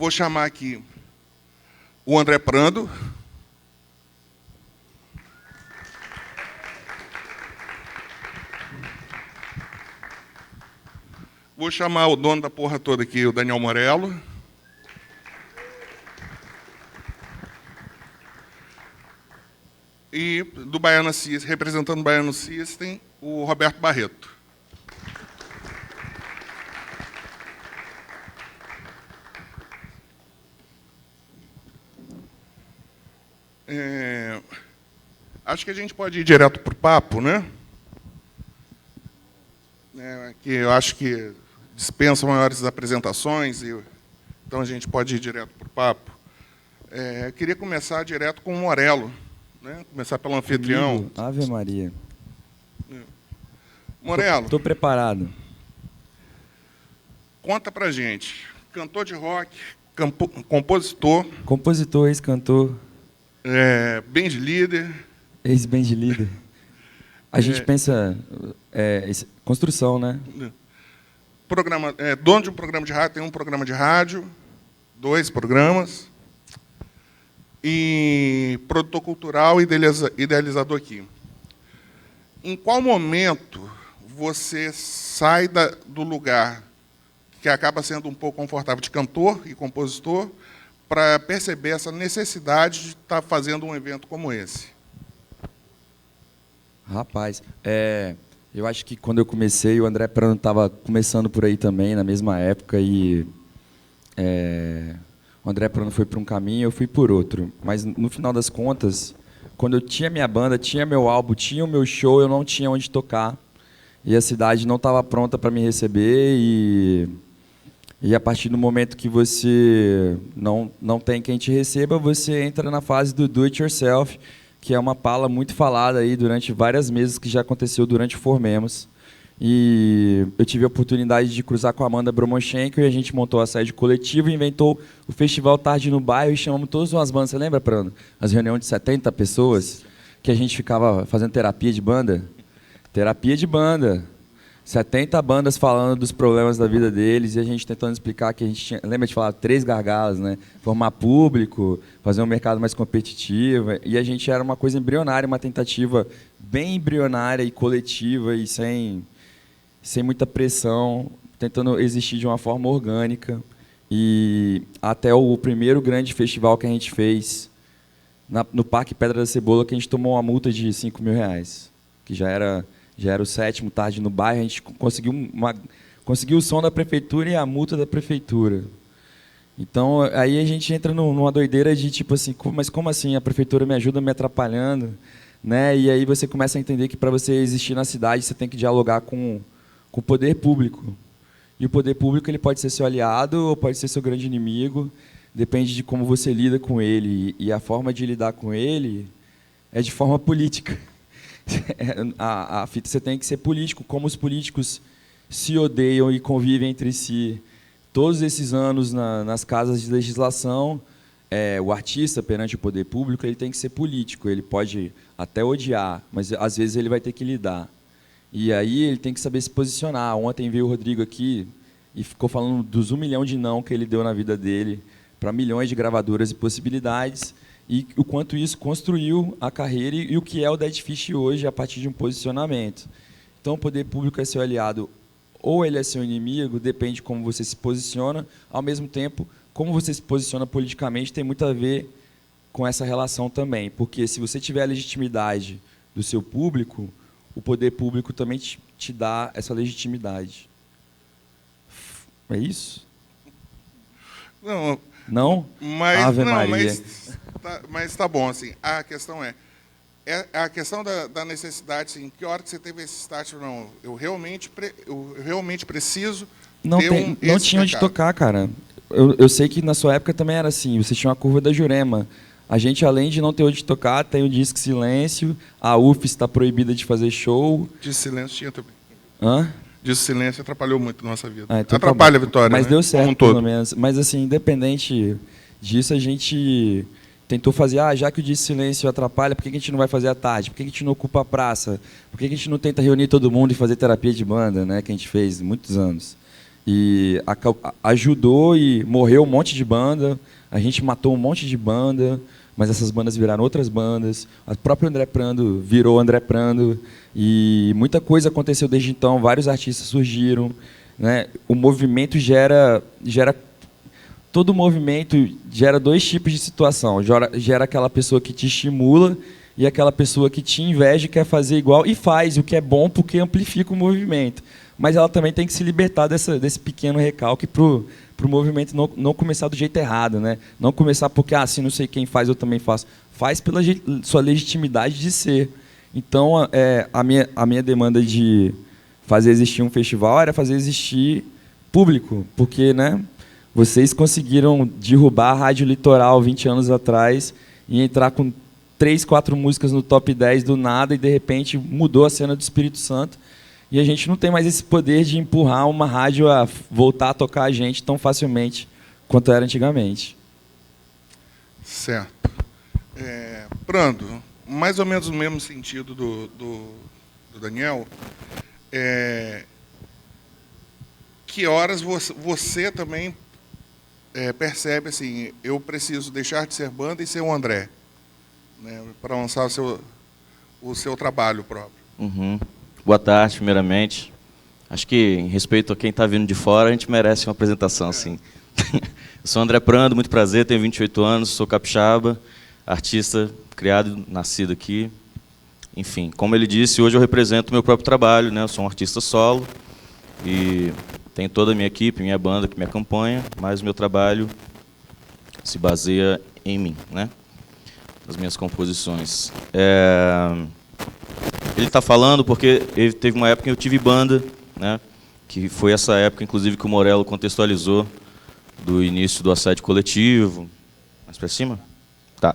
vou chamar aqui o André Prando. Vou chamar o dono da porra toda aqui, o Daniel Morello. E do Baiana System, representando o Baiana System, o Roberto Barreto. Acho que a gente pode ir direto para o papo, né? Que eu acho que dispensa maiores apresentações, então a gente pode ir direto para o papo. Eu queria começar direto com o Morello, né? Começar pelo anfitrião. Ave Maria. Morello. Estou preparado. Conta pra gente. Cantor de rock, compositor. Compositor, ex-cantor. Band líder. Ex-band líder. A gente pensa... construção, né? Dono de um programa de rádio, tem um programa de rádio, 2 programas. E produtor cultural e idealizador aqui. Em qual momento você sai do lugar que acaba sendo um pouco confortável de cantor e compositor para perceber essa necessidade de estar fazendo um evento como esse? Rapaz, eu acho que quando eu comecei, o André Prando estava começando por aí também, na mesma época, e o André Prando foi por um caminho, eu fui por outro. Mas, no final das contas, quando eu tinha minha banda, tinha meu álbum, tinha o meu show, eu não tinha onde tocar. E a cidade não estava pronta para me receber, e a partir do momento que você não tem quem te receba, você entra na fase do do it yourself, que é uma palavra muito falada aí durante várias meses, que já aconteceu durante o Formemos. E eu tive a oportunidade de cruzar com a Amanda Bromochenko, e a gente montou a sede coletiva e inventou o Festival Tarde no Bairro, e chamamos todas as bandas. Você lembra, Prando? As reuniões de 70 pessoas, que a gente ficava fazendo terapia de banda? Terapia de banda. 70 bandas falando dos problemas da vida deles, e a gente tentando explicar que a gente tinha... Lembra de falar 3 gargalos, né? Formar público, fazer um mercado mais competitivo. E a gente era uma coisa embrionária, uma tentativa bem embrionária e coletiva, e sem muita pressão, tentando existir de uma forma orgânica. E até o primeiro grande festival que a gente fez, no Parque Pedra da Cebola, que a gente tomou uma multa de R$5.000, que já era o 7º Tarde no Bairro. A gente conseguiu o som da prefeitura e a multa da prefeitura. Então, aí a gente entra numa doideira de tipo assim, mas como assim a prefeitura me ajuda me atrapalhando? Né? E aí você começa a entender que para você existir na cidade, você tem que dialogar com o poder público. E o poder público ele pode ser seu aliado ou pode ser seu grande inimigo, depende de como você lida com ele. E a forma de lidar com ele é de forma política. A fita, você tem que ser político, como os políticos se odeiam e convivem entre si. Todos esses anos nas casas de legislação, o artista perante o poder público ele tem que ser político. Ele pode até odiar, mas às vezes ele vai ter que lidar. E aí ele tem que saber se posicionar. Ontem veio o Rodrigo aqui e ficou falando dos 1 milhão de não que ele deu na vida dele para milhões de gravadoras e possibilidades, e o quanto isso construiu a carreira e o que é o Dead Fish hoje a partir de um posicionamento. Então, o poder público é seu aliado ou ele é seu inimigo, depende de como você se posiciona. Ao mesmo tempo, como você se posiciona politicamente tem muito a ver com essa relação também, porque se você tiver a legitimidade do seu público, o poder público também te dá essa legitimidade. É isso? Não? Ave Maria. Mas tá bom, assim, a questão é a questão da necessidade, assim, que hora que você teve esse start? Não, eu realmente preciso não tinha onde tocar, cara. Eu sei que na sua época também era assim, você tinha uma curva da Jurema. A gente, além de não ter onde tocar, tem o Disque Silêncio, a UF está proibida de fazer show. Disque Silêncio tinha também. Hã? Disque Silêncio atrapalhou muito a nossa vida. Então atrapalha a Vitória, mas né? Deu certo, pelo menos. Mas, assim, independente disso, a gente tentou fazer, já que o Disque Silêncio atrapalha, por que a gente não vai fazer à tarde? Por que a gente não ocupa a praça? Por que a gente não tenta reunir todo mundo e fazer terapia de banda, né, que a gente fez muitos anos? E ajudou e morreu um monte de banda, a gente matou um monte de banda, mas essas bandas viraram outras bandas. O próprio André Prando virou André Prando, e muita coisa aconteceu desde então, vários artistas surgiram, né? O movimento gera todo movimento gera dois tipos de situação. Gera aquela pessoa que te estimula e aquela pessoa que te inveja e quer fazer igual e faz, o que é bom porque amplifica o movimento. Mas ela também tem que se libertar desse pequeno recalque para o movimento não começar do jeito errado, né? Não começar porque, se não sei quem faz, eu também faço. Faz pela sua legitimidade de ser. Então, a minha demanda de fazer existir um festival era fazer existir público, porque, né, vocês conseguiram derrubar a Rádio Litoral 20 anos atrás e entrar com 3, 4 músicas no top 10 do nada e, de repente, mudou a cena do Espírito Santo. E a gente não tem mais esse poder de empurrar uma rádio a voltar a tocar a gente tão facilmente quanto era antigamente. Certo. Prando, mais ou menos no mesmo sentido do Daniel, que horas você também percebe assim, eu preciso deixar de ser banda e ser um André, né, para lançar o seu trabalho próprio? Uhum. Boa tarde, primeiramente. Acho que, em respeito a quem está vindo de fora, a gente merece uma apresentação, sim. Eu sou André Prando, muito prazer, tenho 28 anos, sou capixaba, artista criado, nascido aqui. Enfim, como ele disse, hoje eu represento o meu próprio trabalho, né? Eu sou um artista solo e tenho toda a minha equipe, minha banda que me acompanha, mas o meu trabalho se baseia em mim, né? Nas minhas composições. Ele está falando porque ele teve uma época em que eu tive banda, né? Que foi essa época, inclusive, que o Morello contextualizou do início do assédio coletivo. Mais para cima? Tá.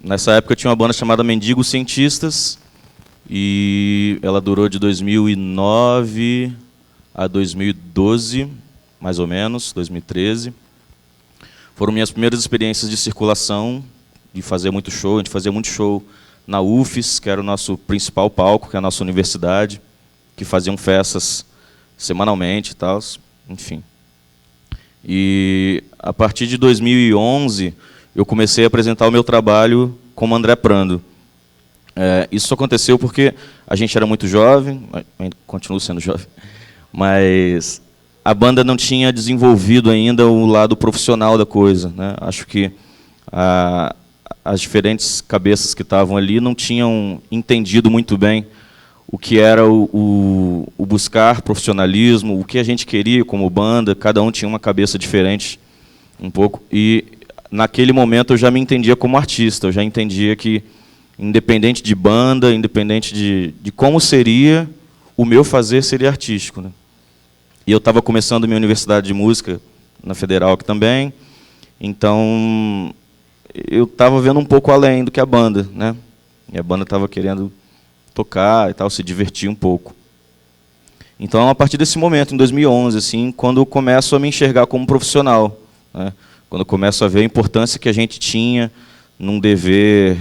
Nessa época eu tinha uma banda chamada Mendigos Cientistas e ela durou de 2009 a 2012, mais ou menos, 2013. Foram minhas primeiras experiências de circulação, de fazer muito show. A gente fazia muito show na UFES, que era o nosso principal palco, que é a nossa universidade, que faziam festas semanalmente e tal, enfim. E a partir de 2011, eu comecei a apresentar o meu trabalho como André Prando. Isso aconteceu porque a gente era muito jovem, continuo sendo jovem, mas a banda não tinha desenvolvido ainda o lado profissional da coisa, né? Acho que as diferentes cabeças que estavam ali não tinham entendido muito bem o que era o buscar profissionalismo, o que a gente queria como banda, cada um tinha uma cabeça diferente um pouco, e naquele momento eu já me entendia como artista, eu já entendia que, independente de banda, independente de como seria, o meu fazer seria artístico, né? E eu estava começando minha universidade de música, na Federal aqui também, então eu estava vendo um pouco além do que a banda, né? E a banda estava querendo tocar e tal, se divertir um pouco. Então, a partir desse momento, em 2011, assim, quando eu começo a me enxergar como profissional, né? Quando eu começo a ver a importância que a gente tinha num dever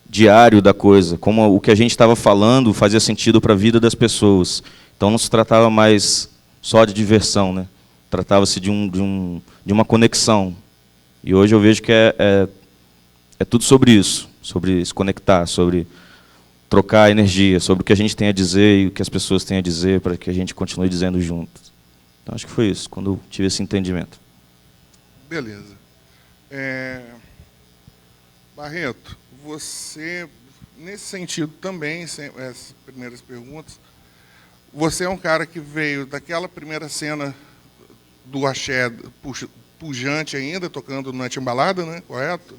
diário da coisa, como o que a gente estava falando fazia sentido para a vida das pessoas. Então, não se tratava mais só de diversão, né? Tratava-se de uma conexão. E hoje eu vejo que é tudo sobre isso, sobre se conectar, sobre trocar energia, sobre o que a gente tem a dizer e o que as pessoas têm a dizer para que a gente continue dizendo juntos. Então, acho que foi isso, quando eu tive esse entendimento. Beleza. Barreto, você, nesse sentido também, essas primeiras perguntas, você é um cara que veio daquela primeira cena do axé pujante ainda, tocando na Timbalada, né? Correto?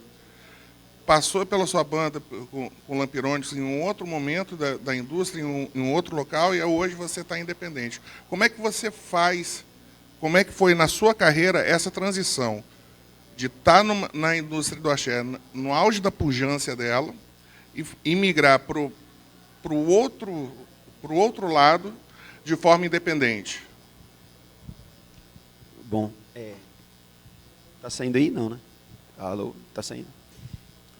Passou pela sua banda com Lampirones em um outro momento da indústria, em um outro local, e hoje você está independente. Como é que você faz, como é que foi na sua carreira essa transição de estar na indústria do axé, no auge da pujança dela, e migrar para o outro lado de forma independente? Bom, tá saindo aí? Não, né? Alô, tá saindo?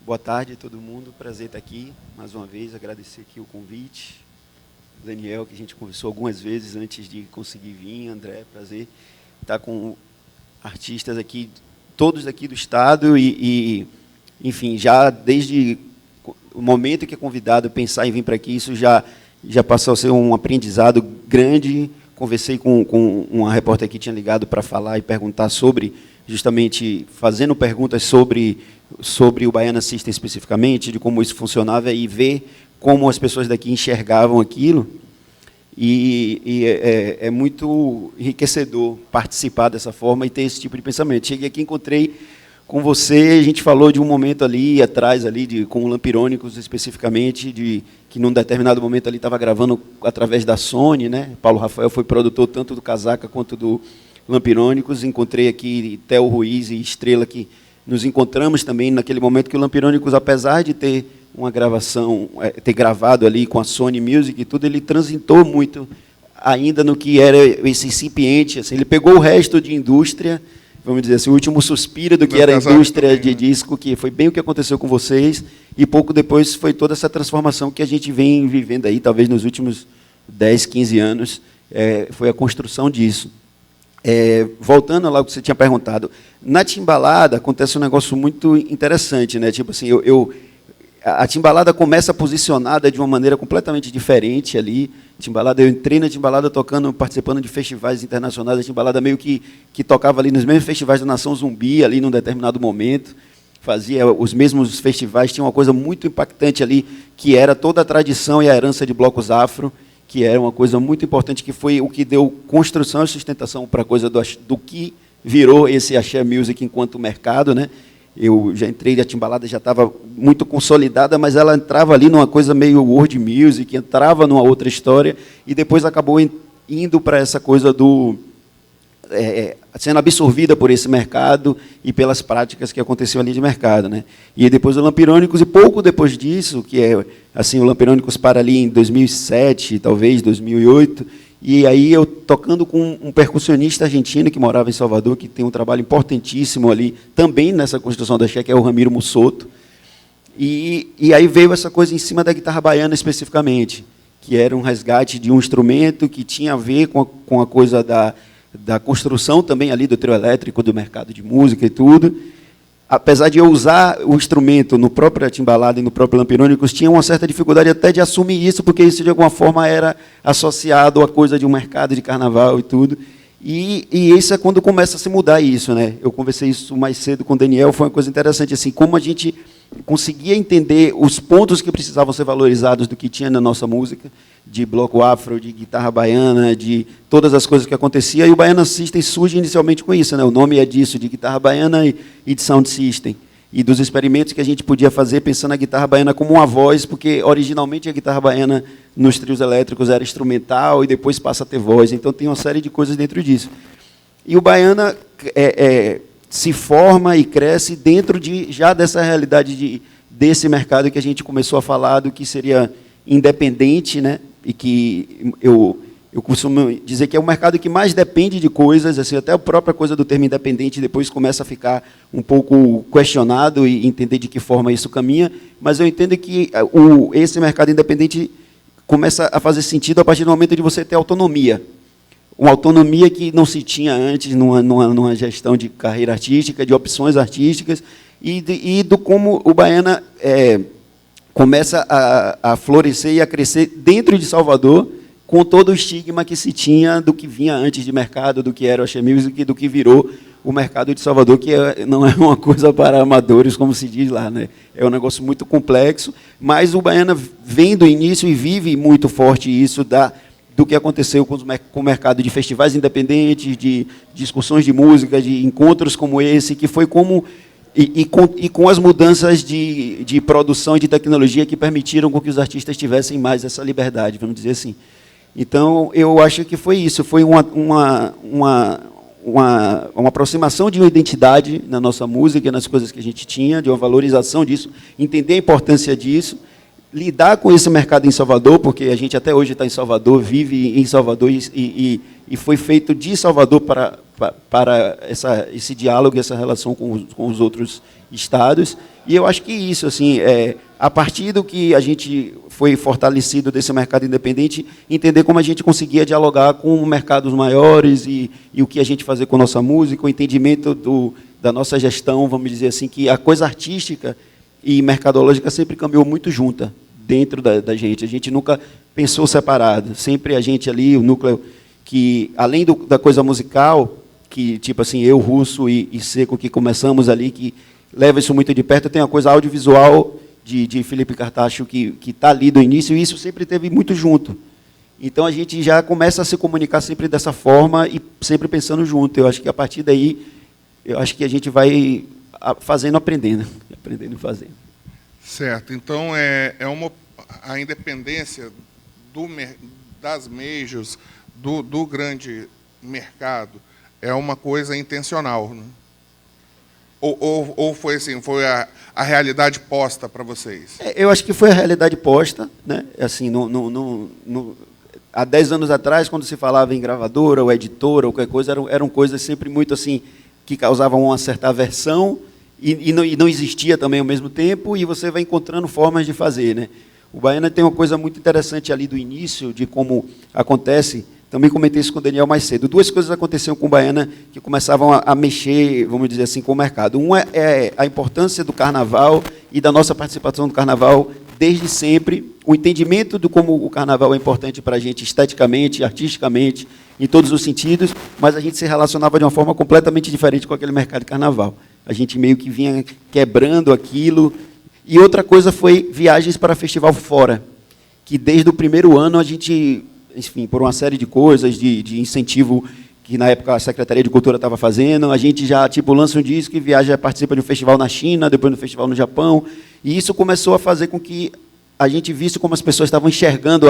Boa tarde a todo mundo, prazer estar aqui, mais uma vez, agradecer aqui o convite Daniel, que a gente conversou algumas vezes antes de conseguir vir. André, prazer estar com artistas aqui, todos aqui do estado enfim, já desde o momento que é convidado a pensar em vir para aqui, isso já passou a ser um aprendizado grande. Conversei com uma repórter que tinha ligado para falar e perguntar sobre, justamente fazendo perguntas sobre o Baiana System especificamente, de como isso funcionava e ver como as pessoas daqui enxergavam aquilo. É muito enriquecedor participar dessa forma e ter esse tipo de pensamento. Cheguei aqui, encontrei com você, a gente falou de um momento ali atrás, com o Lampirônicos especificamente, que num determinado momento ali estava gravando através da Sony, né? Paulo Rafael foi produtor tanto do Casaca quanto do Lampirônicos. Encontrei aqui Theo Ruiz e Estrela, que nos encontramos também naquele momento que o Lampirônicos, apesar de ter uma gravação, ter gravado ali com a Sony Music e tudo, ele transitou muito ainda no que era esse incipiente. Assim, ele pegou o resto de indústria, vamos dizer assim, o último suspiro do que era a indústria de disco, que foi bem o que aconteceu com vocês, e pouco depois foi toda essa transformação que a gente vem vivendo aí, talvez nos últimos 10, 15 anos, foi a construção disso. Voltando lá ao que você tinha perguntado, na Timbalada acontece um negócio muito interessante, né? Tipo assim, a Timbalada começa posicionada de uma maneira completamente diferente ali. Timbalada, eu entrei na Timbalada participando de festivais internacionais. A Timbalada meio que tocava ali nos mesmos festivais da Nação Zumbi, ali num determinado momento. Fazia os mesmos festivais. Tinha uma coisa muito impactante ali, que era toda a tradição e a herança de blocos afro, que era uma coisa muito importante, que foi o que deu construção e sustentação para a coisa do que virou esse axé music enquanto mercado, né? Eu já entrei, a Timbalada já estava muito consolidada, mas ela entrava ali numa coisa meio world music, entrava numa outra história, e depois acabou indo para essa coisa sendo absorvida por esse mercado e pelas práticas que aconteciam ali de mercado, né? E depois o Lampirônicos, e pouco depois disso, que assim, o Lampirônicos para ali em 2007, talvez 2008, e aí eu tocando com um percussionista argentino que morava em Salvador, que tem um trabalho importantíssimo ali, também nessa construção da axé, que é o Ramiro Mussoto. E aí veio essa coisa em cima da guitarra baiana especificamente, que era um resgate de um instrumento que tinha a ver com a coisa da construção também ali do trio elétrico, do mercado de música e tudo. Apesar de eu usar o instrumento no próprio Timbalada e no próprio Lampirônicos, tinha uma certa dificuldade até de assumir isso, porque isso, de alguma forma, era associado à coisa de um mercado de carnaval e tudo. E isso é quando começa a se mudar isso, né? Eu conversei isso mais cedo com o Daniel, foi uma coisa interessante, assim, como a gente conseguia entender os pontos que precisavam ser valorizados do que tinha na nossa música, de bloco afro, de guitarra baiana, de todas as coisas que aconteciam, e o Baiana System surge inicialmente com isso, né? O nome é disso, de guitarra baiana e de sound system, e dos experimentos que a gente podia fazer pensando a guitarra baiana como uma voz, porque originalmente a guitarra baiana nos trios elétricos era instrumental e depois passa a ter voz, então tem uma série de coisas dentro disso. E o Baiana se forma e cresce dentro já dessa realidade desse mercado que a gente começou a falar, do que seria independente, né? E que eu costumo dizer que é o mercado que mais depende de coisas, assim, até a própria coisa do termo independente depois começa a ficar um pouco questionado e entender de que forma isso caminha, mas eu entendo que esse mercado independente começa a fazer sentido a partir do momento de você ter autonomia. Uma autonomia que não se tinha antes numa gestão de carreira artística, de opções artísticas, e do como o Baiana começa a florescer e a crescer dentro de Salvador, com todo o estigma que se tinha do que vinha antes de mercado, do que era o axé music e do que virou o mercado de Salvador, que não é uma coisa para amadores, como se diz lá, né? É um negócio muito complexo, mas o Baiana vem do início e vive muito forte isso do que aconteceu com o mercado de festivais independentes, de discussões de música, de encontros como esse, que foi como... E com as mudanças de produção e de tecnologia que permitiram com que os artistas tivessem mais essa liberdade, vamos dizer assim. Então, eu acho que foi isso, foi uma aproximação de uma identidade na nossa música, nas coisas que a gente tinha, de uma valorização disso, entender a importância disso, lidar com esse mercado em Salvador, porque a gente até hoje está em Salvador, vive em Salvador, e foi feito de Salvador para esse diálogo, essa relação com os outros estados. E eu acho que isso, assim, a partir do que a gente foi fortalecido desse mercado independente, entender como a gente conseguia dialogar com mercados maiores e o que a gente fazia com a nossa música, o entendimento da nossa gestão, vamos dizer assim, que a coisa artística e mercadológica sempre caminhou muito junta dentro da gente. A gente nunca pensou separado. Sempre a gente ali, o núcleo que, além da coisa musical, que, tipo assim, eu, Russo e Seco, que começamos ali, que leva isso muito de perto, tem a coisa audiovisual de Felipe Cartacho, que está ali do início, e isso sempre teve muito junto. Então, a gente já começa a se comunicar sempre dessa forma e sempre pensando junto. Eu acho que, a partir daí, eu acho que a gente vai fazendo, aprendendo e fazendo. Certo. Então, a independência das majors, do grande mercado, é uma coisa intencional, né? Ou foi assim, foi a realidade posta para vocês? Eu acho que foi a realidade posta, né? Assim, há 10 anos atrás, quando se falava em gravadora ou editora ou qualquer coisa, eram coisas sempre muito assim que causavam uma certa aversão e não existia também ao mesmo tempo, e você vai encontrando formas de fazer, né? O Baiana tem uma coisa muito interessante ali do início, de como acontece. Também comentei isso com o Daniel mais cedo. 2 coisas aconteceram com o Baiana que começavam a mexer, vamos dizer assim, com o mercado. Uma é a importância do carnaval e da nossa participação no carnaval desde sempre, o entendimento de como o carnaval é importante para a gente esteticamente, artisticamente, em todos os sentidos, mas a gente se relacionava de uma forma completamente diferente com aquele mercado de carnaval. A gente meio que vinha quebrando aquilo. E outra coisa foi viagens para festival fora, que desde o primeiro ano a gente, enfim, por uma série de coisas, de incentivo que na época a Secretaria de Cultura estava fazendo, a gente já lança um disco e viaja, participa de um festival na China, depois de um festival no Japão, e isso começou a fazer com que a gente visse como as pessoas estavam enxergando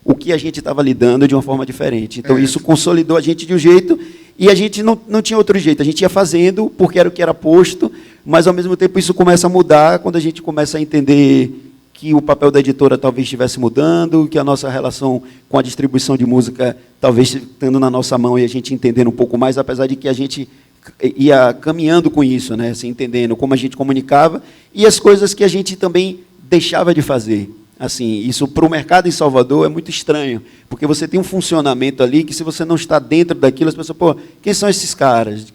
o que a gente estava lidando de uma forma diferente. Então, isso consolidou a gente de um jeito, e a gente não tinha outro jeito, a gente ia fazendo porque era o que era posto, mas, ao mesmo tempo, isso começa a mudar quando a gente começa a entender que o papel da editora talvez estivesse mudando, que a nossa relação com a distribuição de música talvez estando na nossa mão e a gente entendendo um pouco mais, apesar de que a gente ia caminhando com isso, né, assim, entendendo como a gente comunicava e as coisas que a gente também deixava de fazer. Assim, isso para o mercado em Salvador é muito estranho, porque você tem um funcionamento ali que, se você não está dentro daquilo, as pessoas, pô, quem são esses caras?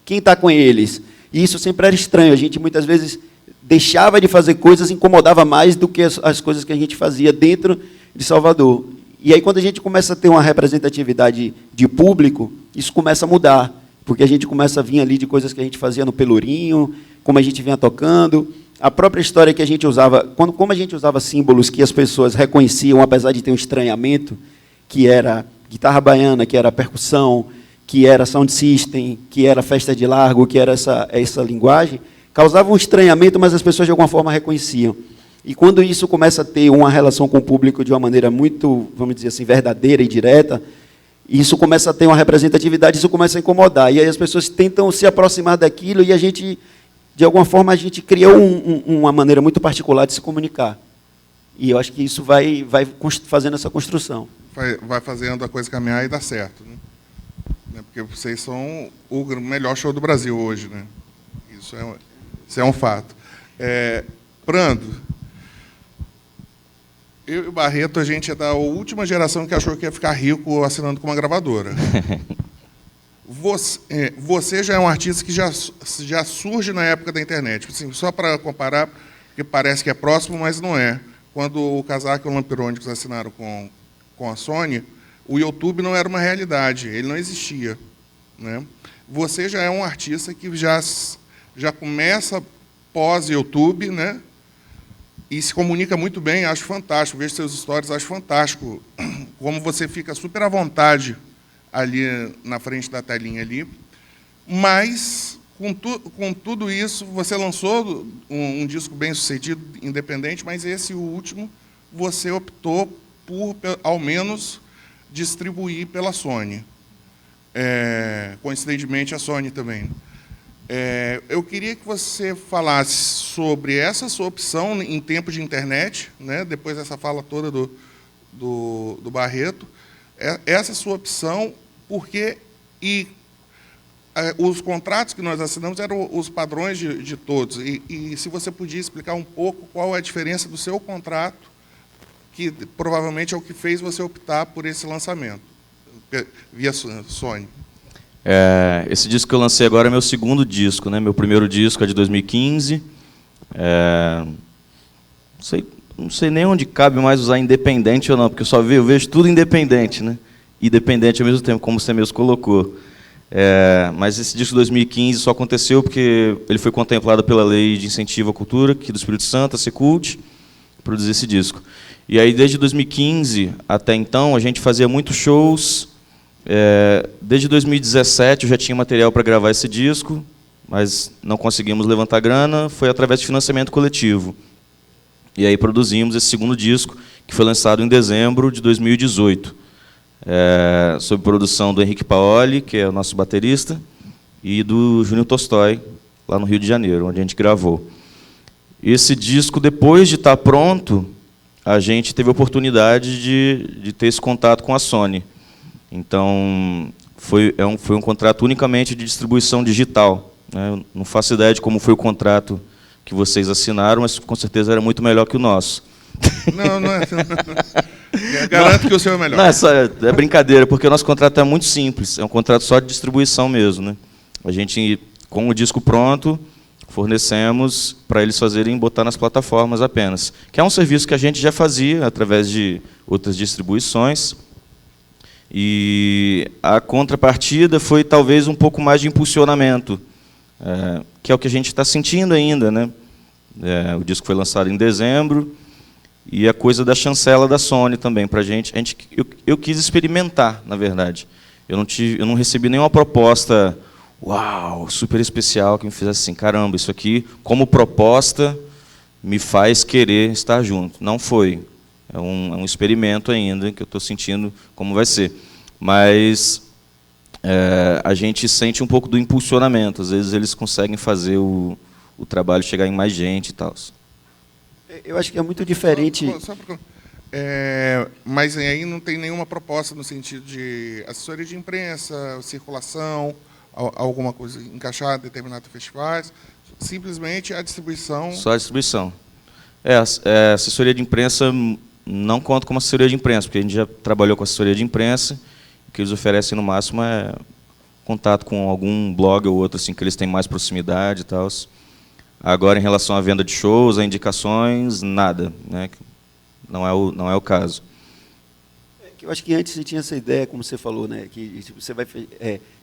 Quem está com eles? E isso sempre era estranho. A gente, muitas vezes, deixava de fazer coisas, incomodava mais do que as coisas que a gente fazia dentro de Salvador. E aí, quando a gente começa a ter uma representatividade de público, isso começa a mudar, porque a gente começa a vir ali de coisas que a gente fazia no Pelourinho, como a gente vinha tocando, a própria história que a gente usava, como a gente usava símbolos que as pessoas reconheciam, apesar de ter um estranhamento, que era guitarra baiana, que era percussão, que era sound system, que era festa de largo, que era essa linguagem, causava um estranhamento, mas as pessoas de alguma forma reconheciam. E quando isso começa a ter uma relação com o público de uma maneira muito, vamos dizer assim, verdadeira e direta, isso começa a ter uma representatividade, isso começa a incomodar. E aí as pessoas tentam se aproximar daquilo e a gente, de alguma forma, a gente criou uma maneira muito particular de se comunicar. E eu acho que isso vai fazendo essa construção. Vai fazendo a coisa caminhar e dar certo, né? Porque vocês são o melhor show do Brasil hoje, né? Isso é um fato. Prando, eu e o Barreto, a gente é da última geração que achou que ia ficar rico assinando com uma gravadora. Você já é um artista que já surge na época da internet. Assim, só para comparar, porque parece que é próximo, mas não é. Quando o Casaca e o Lampirônicos assinaram com a Sony, o YouTube não era uma realidade, ele não existia, né? Você já é um artista que já começa pós-YouTube, né? E se comunica muito bem, acho fantástico. Vejo seus stories, acho fantástico. Como você fica super à vontade ali na frente da telinha ali. Mas, com tudo isso, você lançou um disco bem sucedido, independente, mas esse último, você optou por, ao menos, distribuir pela Sony. Coincidentemente, a Sony também. Eu queria que você falasse sobre essa sua opção em tempo de internet, né, depois dessa fala toda do Barreto, essa sua opção, porque os contratos que nós assinamos eram os padrões de todos, e se você podia explicar um pouco qual é a diferença do seu contrato que provavelmente é o que fez você optar por esse lançamento, via Sony. Esse disco que eu lancei agora é meu segundo disco, né? Meu primeiro disco é de 2015. Não sei nem onde cabe mais usar independente ou não, porque eu vejo tudo independente, né? E dependente ao mesmo tempo, como você mesmo colocou. Mas esse disco de 2015 só aconteceu porque ele foi contemplado pela Lei de Incentivo à Cultura, aqui do Espírito Santo, a Secult, produzir esse disco. E aí, desde 2015 até então, a gente fazia muitos shows. Desde 2017 eu já tinha material para gravar esse disco, mas não conseguimos levantar grana, foi através de financiamento coletivo. E aí produzimos esse segundo disco, que foi lançado em dezembro de 2018, sob produção do Henrique Paoli, que é o nosso baterista, e do Júnior Tolstói, lá no Rio de Janeiro, onde a gente gravou. Esse disco, depois de estar pronto, a gente teve a oportunidade de ter esse contato com a Sony. Então, foi um contrato unicamente de distribuição digital, né? Eu não faço ideia de como foi o contrato que vocês assinaram, mas com certeza era muito melhor que o nosso. Não é. Eu garanto que o seu é melhor. Não, é brincadeira, porque o nosso contrato é muito simples, é um contrato só de distribuição mesmo, né? A gente, com o disco pronto, fornecemos para eles fazerem, botar nas plataformas apenas, que é um serviço que a gente já fazia através de outras distribuições. E a contrapartida foi talvez um pouco mais de impulsionamento, que é o que a gente está sentindo ainda, né? O disco foi lançado em dezembro, e a coisa da chancela da Sony também para a gente. Eu quis experimentar, na verdade. Eu não recebi nenhuma proposta, uau, super especial, que me fizesse assim, caramba, isso aqui, como proposta, me faz querer estar junto. Não foi. É um experimento ainda, que eu estou sentindo como vai ser. Mas a gente sente um pouco do impulsionamento. Às vezes eles conseguem fazer o trabalho chegar em mais gente e tal. Eu acho que é muito diferente. Mas aí não tem nenhuma proposta no sentido de assessoria de imprensa, circulação, alguma coisa encaixada em determinados festivais. Simplesmente a distribuição. Só a distribuição. Assessoria de imprensa não conta como assessoria de imprensa, porque a gente já trabalhou com assessoria de imprensa. O que eles oferecem no máximo é contato com algum blog ou outro assim que eles têm mais proximidade e tal. Agora, em relação à venda de shows, a indicações, nada, né? Não é o caso. Eu acho que antes você tinha essa ideia, como você falou, né, que você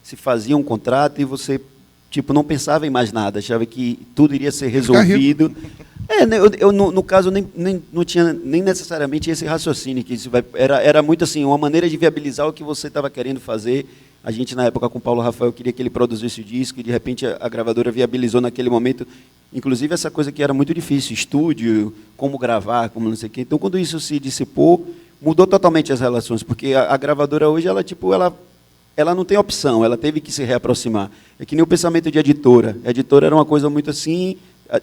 se fazia um contrato e você não pensava em mais nada, achava que tudo iria ser resolvido. Eu no caso não tinha nem necessariamente esse raciocínio, que era muito assim, uma maneira de viabilizar o que você estava querendo fazer. A gente, na época, com o Paulo Rafael, queria que ele produzisse o disco, e, de repente, a gravadora viabilizou naquele momento, inclusive, essa coisa que era muito difícil, estúdio, como gravar, como não sei o quê. Então, quando isso se dissipou, mudou totalmente as relações, porque a gravadora hoje, ela não tem opção, ela teve que se reaproximar. É que nem o pensamento de editora. A editora era uma coisa muito assim,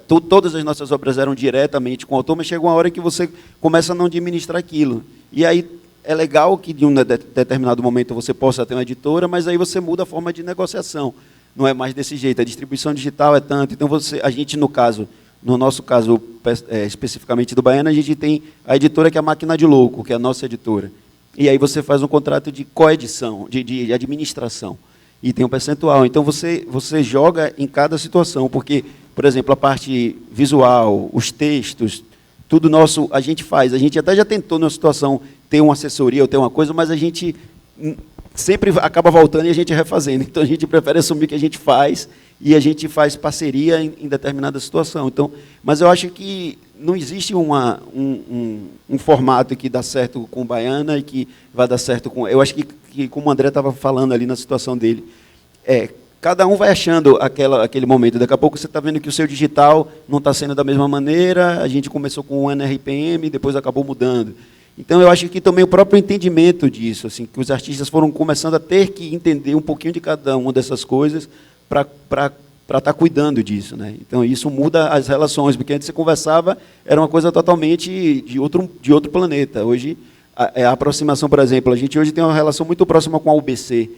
todas as nossas obras eram diretamente com o autor, mas chega uma hora que você começa a não administrar aquilo. E aí é legal que, de um determinado momento, você possa ter uma editora, mas aí você muda a forma de negociação. Não é mais desse jeito. A distribuição digital é tanto. Então, a gente, no nosso caso, especificamente do Baiana, a gente tem a editora que é a Máquina de Louco, que é a nossa editora. E aí você faz um contrato de coedição, de administração. E tem um percentual. Então, você joga em cada situação, porque, por exemplo, a parte visual, os textos, tudo nosso a gente faz. A gente até já tentou, numa situação, ter uma assessoria ou ter uma coisa, mas a gente sempre acaba voltando e a gente refazendo. Então, a gente prefere assumir que a gente faz e a gente faz parceria em determinada situação. Então, mas eu acho que não existe um formato que dá certo com o Baiana e que vai dar certo com... Eu acho que como o André estava falando ali na situação dele, cada um vai achando aquele momento. Daqui a pouco você está vendo que o seu digital não está sendo da mesma maneira, a gente começou com o NRPM, depois acabou mudando. Então, eu acho que também o próprio entendimento disso, assim, que os artistas foram começando a ter que entender um pouquinho de cada uma dessas coisas para estar cuidando disso, né? Então, isso muda as relações, porque antes você conversava, era uma coisa totalmente de outro planeta. Hoje, a aproximação, por exemplo, a gente hoje tem uma relação muito próxima com a UBC,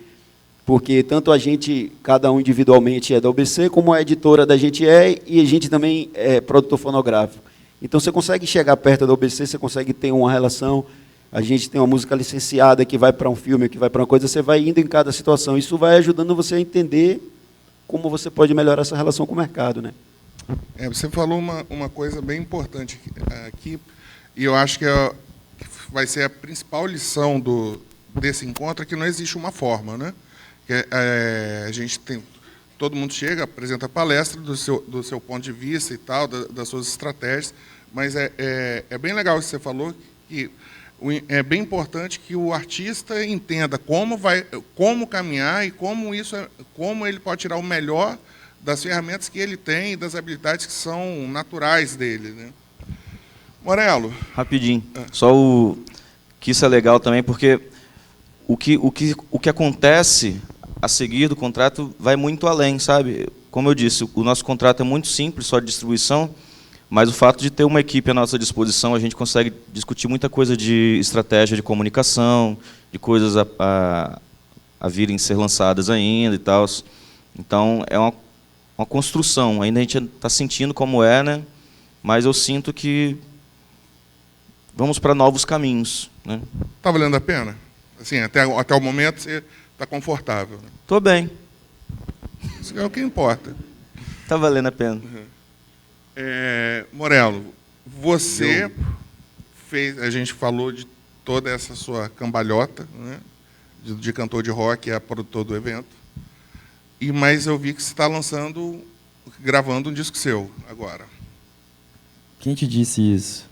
porque tanto a gente, cada um individualmente é da UBC, como a editora da gente e a gente também é produtor fonográfico. Então, você consegue chegar perto da UBC, você consegue ter uma relação. A gente tem uma música licenciada que vai para um filme, que vai para uma coisa, você vai indo em cada situação. Isso vai ajudando você a entender como você pode melhorar essa relação com o mercado, né? Você falou uma coisa bem importante aqui, e eu acho que vai ser a principal lição desse encontro, é que não existe uma forma, né? A gente tem, todo mundo chega, apresenta a palestra do seu ponto de vista e tal, das suas estratégias, mas é bem legal o que você falou, que é bem importante que o artista entenda como caminhar e como ele pode tirar o melhor das ferramentas que ele tem e das habilidades que são naturais dele, né? Morello. Rapidinho. Que isso é legal também, porque o que acontece a seguir do contrato vai muito além, sabe? Como eu disse, o nosso contrato é muito simples, só de distribuição, mas o fato de ter uma equipe à nossa disposição, a gente consegue discutir muita coisa de estratégia de comunicação, de coisas a virem ser lançadas ainda e tal. Então, é uma construção. Ainda a gente está sentindo como é, né? Mas eu sinto que vamos para novos caminhos, né? Está valendo a pena? Assim, até o momento você está confortável, né? Estou bem. Isso é o que importa. Está valendo a pena. Morello, você fez, a gente falou de toda essa sua cambalhota, né, de cantor de rock a produtor do evento, mas eu vi que você está gravando um disco seu agora. Quem te disse isso?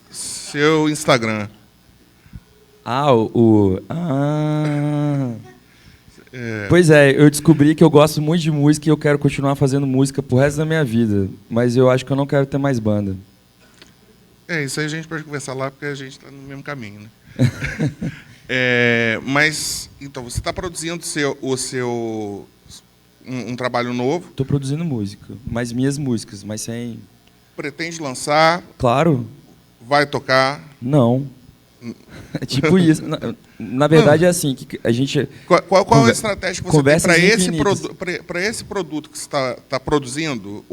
Seu Instagram. Pois é, eu descobri que eu gosto muito de música e eu quero continuar fazendo música pro resto da minha vida. Mas eu acho que eu não quero ter mais banda. Isso aí a gente pode conversar lá, porque a gente está no mesmo caminho, né? Mas, então, você está produzindo um trabalho novo? Estou produzindo música, mas minhas músicas, mas sem... Pretende lançar? Claro. Vai tocar? Não. É tipo isso. Na verdade, é assim, que a gente... Qual a estratégia que você tem para esse produto que você está produzindo?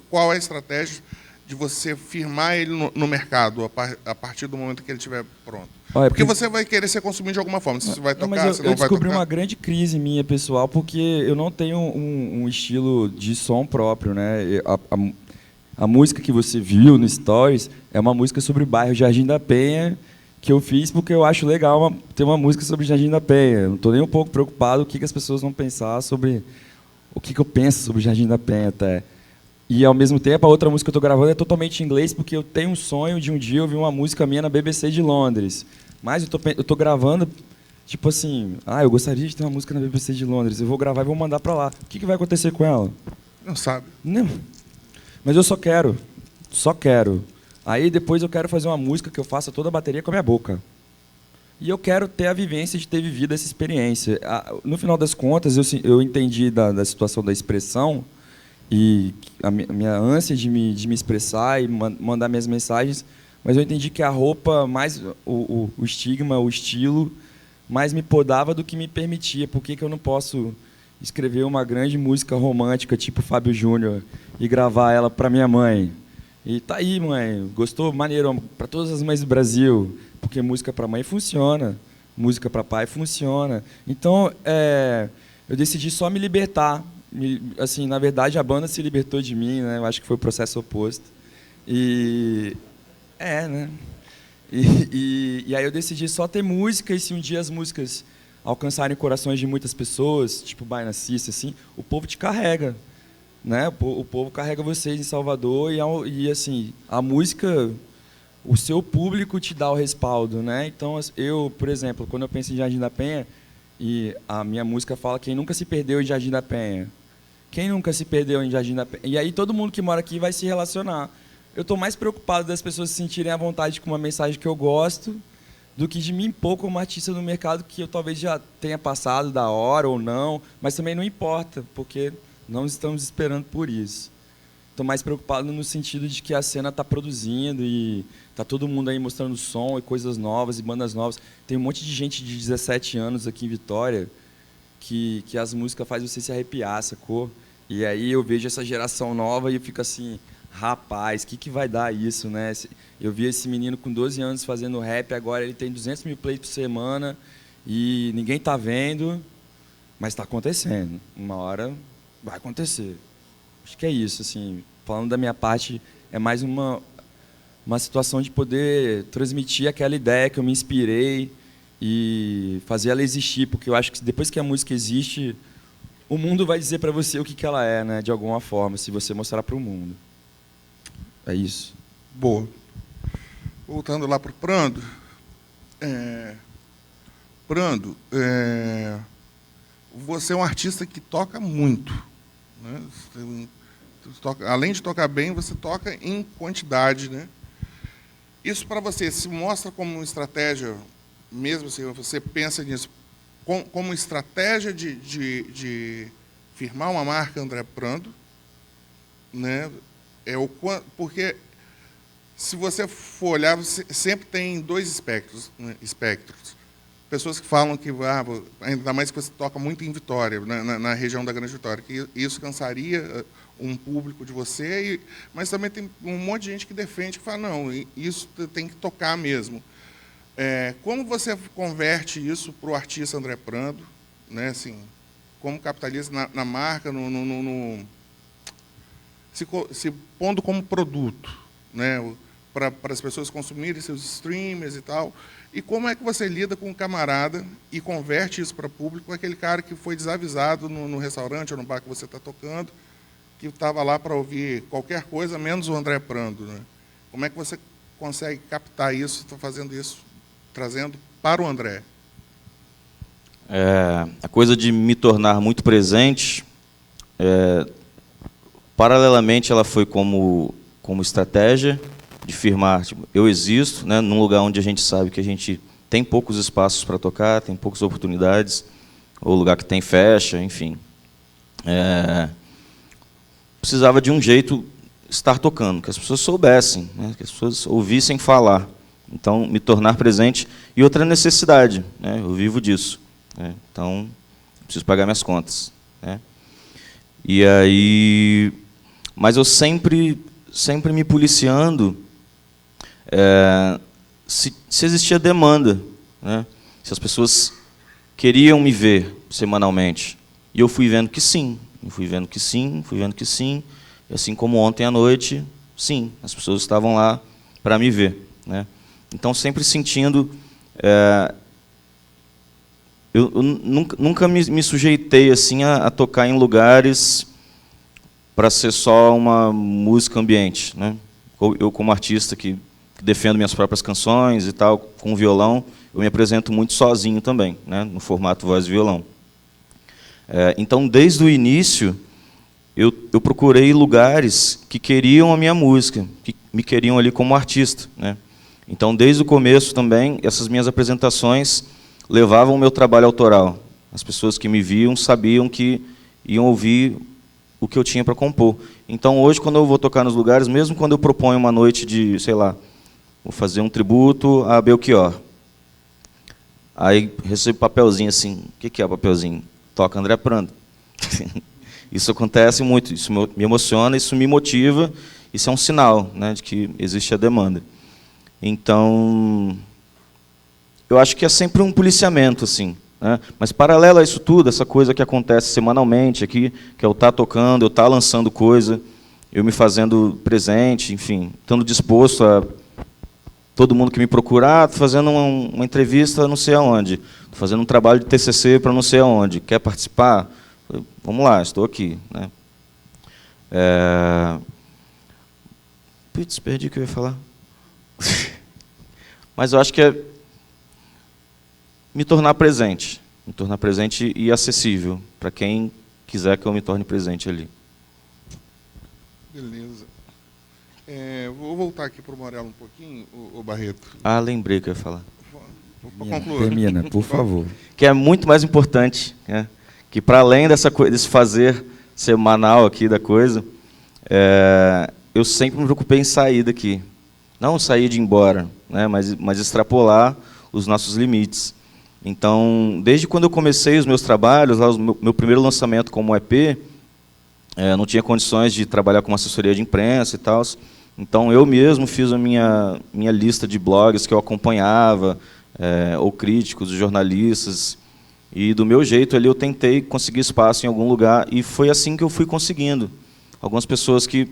Qual é a estratégia de você firmar ele no mercado a partir do momento que ele estiver pronto? Porque você vai querer ser consumido de alguma forma. Se você vai tocar, se não vai tocar. Eu descobri uma grande crise minha, pessoal, porque eu não tenho um estilo de som próprio, né? A música que você viu no Stories é uma música sobre o bairro Jardim da Penha, que eu fiz porque eu acho legal ter uma música sobre Jardim da Penha. Eu não estou nem um pouco preocupado com o que as pessoas vão pensar sobre o que eu penso sobre Jardim da Penha até. E, ao mesmo tempo, a outra música que eu estou gravando é totalmente em inglês, porque eu tenho um sonho de um dia ouvir uma música minha na BBC de Londres. Mas eu estou gravando, tipo assim, eu gostaria de ter uma música na BBC de Londres, eu vou gravar e vou mandar para lá. O que vai acontecer com ela? Não sabe. Não. Mas eu só quero. Aí depois eu quero fazer uma música que eu faça toda a bateria com a minha boca. E eu quero ter a vivência de ter vivido essa experiência. No final das contas, eu entendi da situação da expressão e a minha ânsia de me expressar e mandar minhas mensagens, mas eu entendi que a roupa, mais o estigma, o estilo, mais me podava do que me permitia. Por que eu não posso escrever uma grande música romântica, tipo Fábio Júnior, e gravar ela para minha mãe? E tá aí, mãe, gostou? Maneiro, para todas as mães do Brasil, porque música para mãe funciona, música para pai funciona. Então, eu decidi só me libertar. Assim, na verdade, a banda se libertou de mim, né? Eu acho que foi o processo oposto. Né? E aí eu decidi só ter música, e se um dia as músicas alcançarem corações de muitas pessoas, tipo Baina Cissa, assim, o povo te carrega, né? O povo carrega vocês em Salvador e assim, a música, o seu público te dá o respaldo, né? Então, eu, por exemplo, quando eu penso em Jardim da Penha, e a minha música fala quem nunca se perdeu em Jardim da Penha. Quem nunca se perdeu em Jardim da Penha? E aí todo mundo que mora aqui vai se relacionar. Eu estou mais preocupado das pessoas se sentirem à vontade com uma mensagem que eu gosto do que de me impor como artista no mercado, que eu talvez já tenha passado da hora ou não, mas também não importa, porque não estamos esperando por isso. Estou mais preocupado no sentido de que a cena está produzindo e está todo mundo aí mostrando som e coisas novas e bandas novas. Tem um monte de gente de 17 anos aqui em Vitória que as músicas fazem você se arrepiar, sacou? E aí eu vejo essa geração nova e eu fico assim, rapaz, o que vai dar isso, né? Eu vi esse menino com 12 anos fazendo rap, agora ele tem 200 mil plays por semana e ninguém tá vendo, mas está acontecendo. Uma hora vai acontecer. Acho que é isso, assim. Falando da minha parte, é mais uma situação de poder transmitir aquela ideia que eu me inspirei e fazer ela existir, porque eu acho que depois que a música existe, o mundo vai dizer para você o que ela é, né, de alguma forma, se você mostrar para o mundo. É isso. Boa. Voltando lá para o Prando. Prando, você é um artista que toca muito, né? Além de tocar bem, você toca em quantidade, né? Isso para você se mostra como uma estratégia, mesmo se você pensa nisso, como estratégia de firmar uma marca André Prando, né? Porque se você for olhar, você sempre tem dois espectros, né? Pessoas que falam que, ainda mais que você toca muito em Vitória, na região da Grande Vitória, que isso cansaria um público de você, mas também tem um monte de gente que defende, que fala, não, isso tem que tocar mesmo. Como você converte isso para o artista André Prando, né, assim, como capitaliza na marca, se pondo como produto, né, para as pessoas consumirem seus streamers e tal, e como é que você lida com um camarada e converte isso para público, aquele cara que foi desavisado no restaurante ou no bar que você está tocando, que estava lá para ouvir qualquer coisa, menos o André Prando, né? Como é que você consegue captar isso, está fazendo isso, trazendo para o André? A coisa de me tornar muito presente, paralelamente, ela foi como estratégia de firmar, tipo, eu existo, né, num lugar onde a gente sabe que a gente tem poucos espaços para tocar, tem poucas oportunidades, ou lugar que tem fecha, enfim. Precisava de um jeito estar tocando, que as pessoas soubessem, né, que as pessoas ouvissem falar. Então, me tornar presente. E outra necessidade, né, eu vivo disso. Né, então, preciso pagar minhas contas. Né. E aí, mas eu sempre me policiando se existia demanda, né, se as pessoas queriam me ver semanalmente. E eu fui vendo que sim. Fui vendo que sim. E assim como ontem à noite, sim, as pessoas estavam lá para me ver. Né? Então, sempre sentindo... eu nunca me sujeitei assim, a tocar em lugares para ser só uma música ambiente. Né? Eu, como artista que defendo minhas próprias canções e tal, com violão, eu me apresento muito sozinho também, né? No formato voz e violão. Então, desde o início, eu procurei lugares que queriam a minha música, que me queriam ali como artista. Né? Então, desde o começo também, essas minhas apresentações levavam o meu trabalho autoral. As pessoas que me viam sabiam que iam ouvir o que eu tinha para compor. Então, hoje, quando eu vou tocar nos lugares, mesmo quando eu proponho uma noite de, sei lá, vou fazer um tributo a Belchior, aí recebo papelzinho assim, o que é papelzinho? Toca André Prando. Isso acontece muito, isso me emociona, isso me motiva, isso é um sinal, né, de que existe a demanda. Então, eu acho que é sempre um policiamento, assim, né? Mas paralelo a isso tudo, essa coisa que acontece semanalmente aqui, que é eu estar tocando, eu estar lançando coisa, eu me fazendo presente, enfim, estando disposto a todo mundo que me procura, estou fazendo uma entrevista não sei aonde, estou fazendo um trabalho de TCC para não sei aonde, quer participar? Vamos lá, estou aqui. Né? Putz, perdi o que eu ia falar. Mas eu acho que é me tornar presente e acessível para quem quiser que eu me torne presente ali. Beleza. Vou voltar aqui para o Morello um pouquinho, o Barreto. Lembrei que eu ia falar. Termina, por favor. Que é muito mais importante, né? Que para além desse fazer semanal aqui da coisa, eu sempre me preocupei em sair daqui. Não sair de ir embora, né? mas extrapolar os nossos limites. Então, desde quando eu comecei os meus trabalhos, lá, meu primeiro lançamento como EP, não tinha condições de trabalhar com uma assessoria de imprensa e tal. Então, eu mesmo fiz a minha lista de blogs que eu acompanhava, ou críticos, jornalistas, e do meu jeito ali eu tentei conseguir espaço em algum lugar, e foi assim que eu fui conseguindo. Algumas pessoas que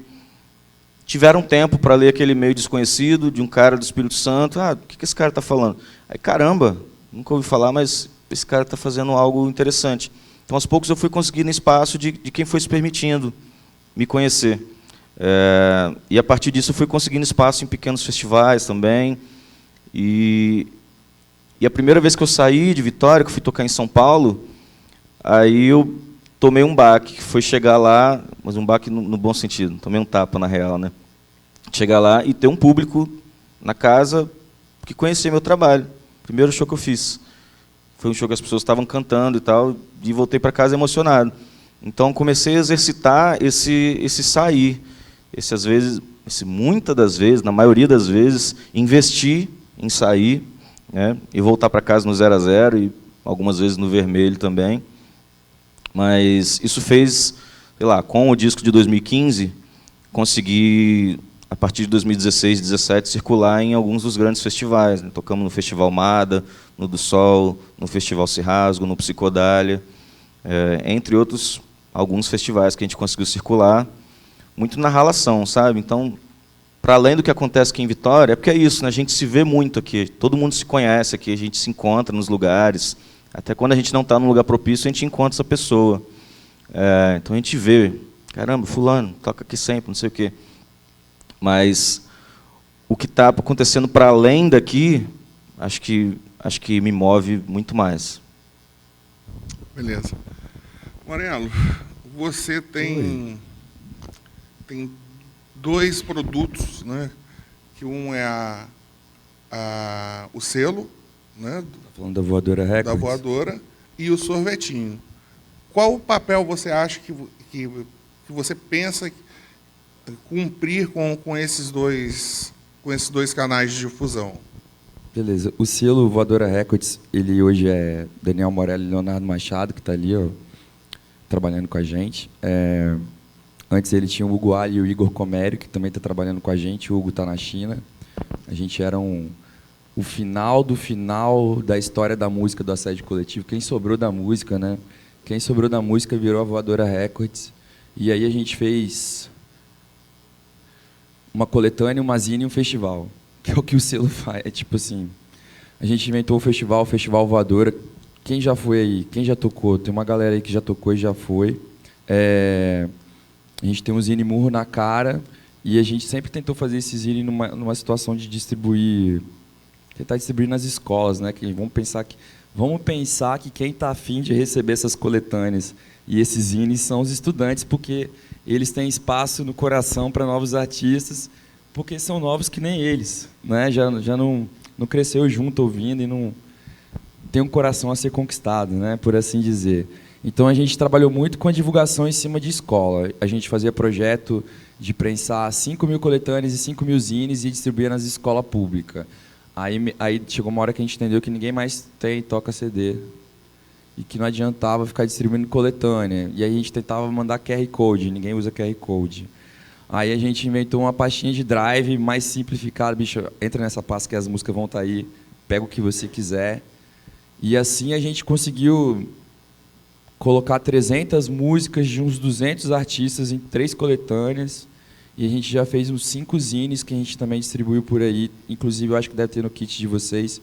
tiveram tempo para ler aquele e-mail desconhecido de um cara do Espírito Santo. O que esse cara está falando? Aí, caramba, nunca ouvi falar, mas esse cara está fazendo algo interessante. Então, aos poucos, eu fui conseguindo espaço de quem foi se permitindo me conhecer. E, a partir disso, eu fui conseguindo espaço em pequenos festivais também. E a primeira vez que eu saí de Vitória, que eu fui tocar em São Paulo, aí eu tomei um baque, que foi chegar lá, mas um baque no bom sentido, tomei um tapa, na real, né? Chegar lá e ter um público na casa que conhecia meu trabalho. Primeiro show que eu fiz. Foi um show que as pessoas estavam cantando e tal, e voltei para casa emocionado. Então, comecei a exercitar esse sair, às vezes, muitas das vezes, na maioria das vezes, investir em sair, né, e voltar para casa no 0 a 0, e algumas vezes no vermelho também. Mas isso fez, sei lá, com o disco de 2015, consegui, a partir de 2016, 2017, circular em alguns dos grandes festivais, né? Tocamos no Festival Mada, no do Sol, no Festival Cirrasgo, no Psicodália, entre outros, alguns festivais que a gente conseguiu circular, muito na ralação, sabe? Então, para além do que acontece aqui em Vitória, é porque é isso, né? A gente se vê muito aqui, todo mundo se conhece aqui, a gente se encontra nos lugares, até quando a gente não está num lugar propício, a gente encontra essa pessoa. Então a gente vê, caramba, fulano, toca aqui sempre, não sei o quê. Mas o que está acontecendo para além daqui, acho que me move muito mais. Beleza. Morello, você tem 2 produtos, né? Que um é o selo, né? Falando da Voadora Records. Da Voadora, e o sorvetinho. Qual o papel você acha que você pensa cumprir com esses dois canais de difusão? Beleza. O selo Voadora Records, ele hoje é Daniel Morello e Leonardo Machado, que está ali, ó, trabalhando com a gente. Antes ele tinha o Hugo Ali e o Igor Comério, que também está trabalhando com a gente. O Hugo está na China. A gente era o final do final da história da música do assédio coletivo. Quem sobrou da música, né? Quem sobrou da música virou a Voadora Records. E aí a gente fez uma coletânea, uma zine e um festival, que é o que o selo faz. É tipo assim, a gente inventou o Festival Voadora. Quem já foi aí? Quem já tocou? Tem uma galera aí que já tocou e já foi. A gente tem um zine Murro na Cara, e a gente sempre tentou fazer esse zine numa situação de tentar distribuir nas escolas, né? Que vamos pensar que quem está afim de receber essas coletâneas e esses zines são os estudantes, porque eles têm espaço no coração para novos artistas, porque são novos que nem eles, né? Já não cresceu junto ouvindo e não tem um coração a ser conquistado, né? Por assim dizer. Então a gente trabalhou muito com a divulgação em cima de escola. A gente fazia projeto de prensar 5.000 coletâneas e 5.000 zines e distribuir nas escolas públicas. Aí chegou uma hora que a gente entendeu que ninguém mais toca CD e que não adiantava ficar distribuindo coletânea. E aí a gente tentava mandar QR Code, ninguém usa QR Code. Aí a gente inventou uma pastinha de drive mais simplificada. Bicho, entra nessa pasta que as músicas vão estar aí, pega o que você quiser. E assim a gente conseguiu colocar 300 músicas de uns 200 artistas em 3 coletâneas. E a gente já fez uns 5 zines que a gente também distribuiu por aí. Inclusive, eu acho que deve ter no kit de vocês.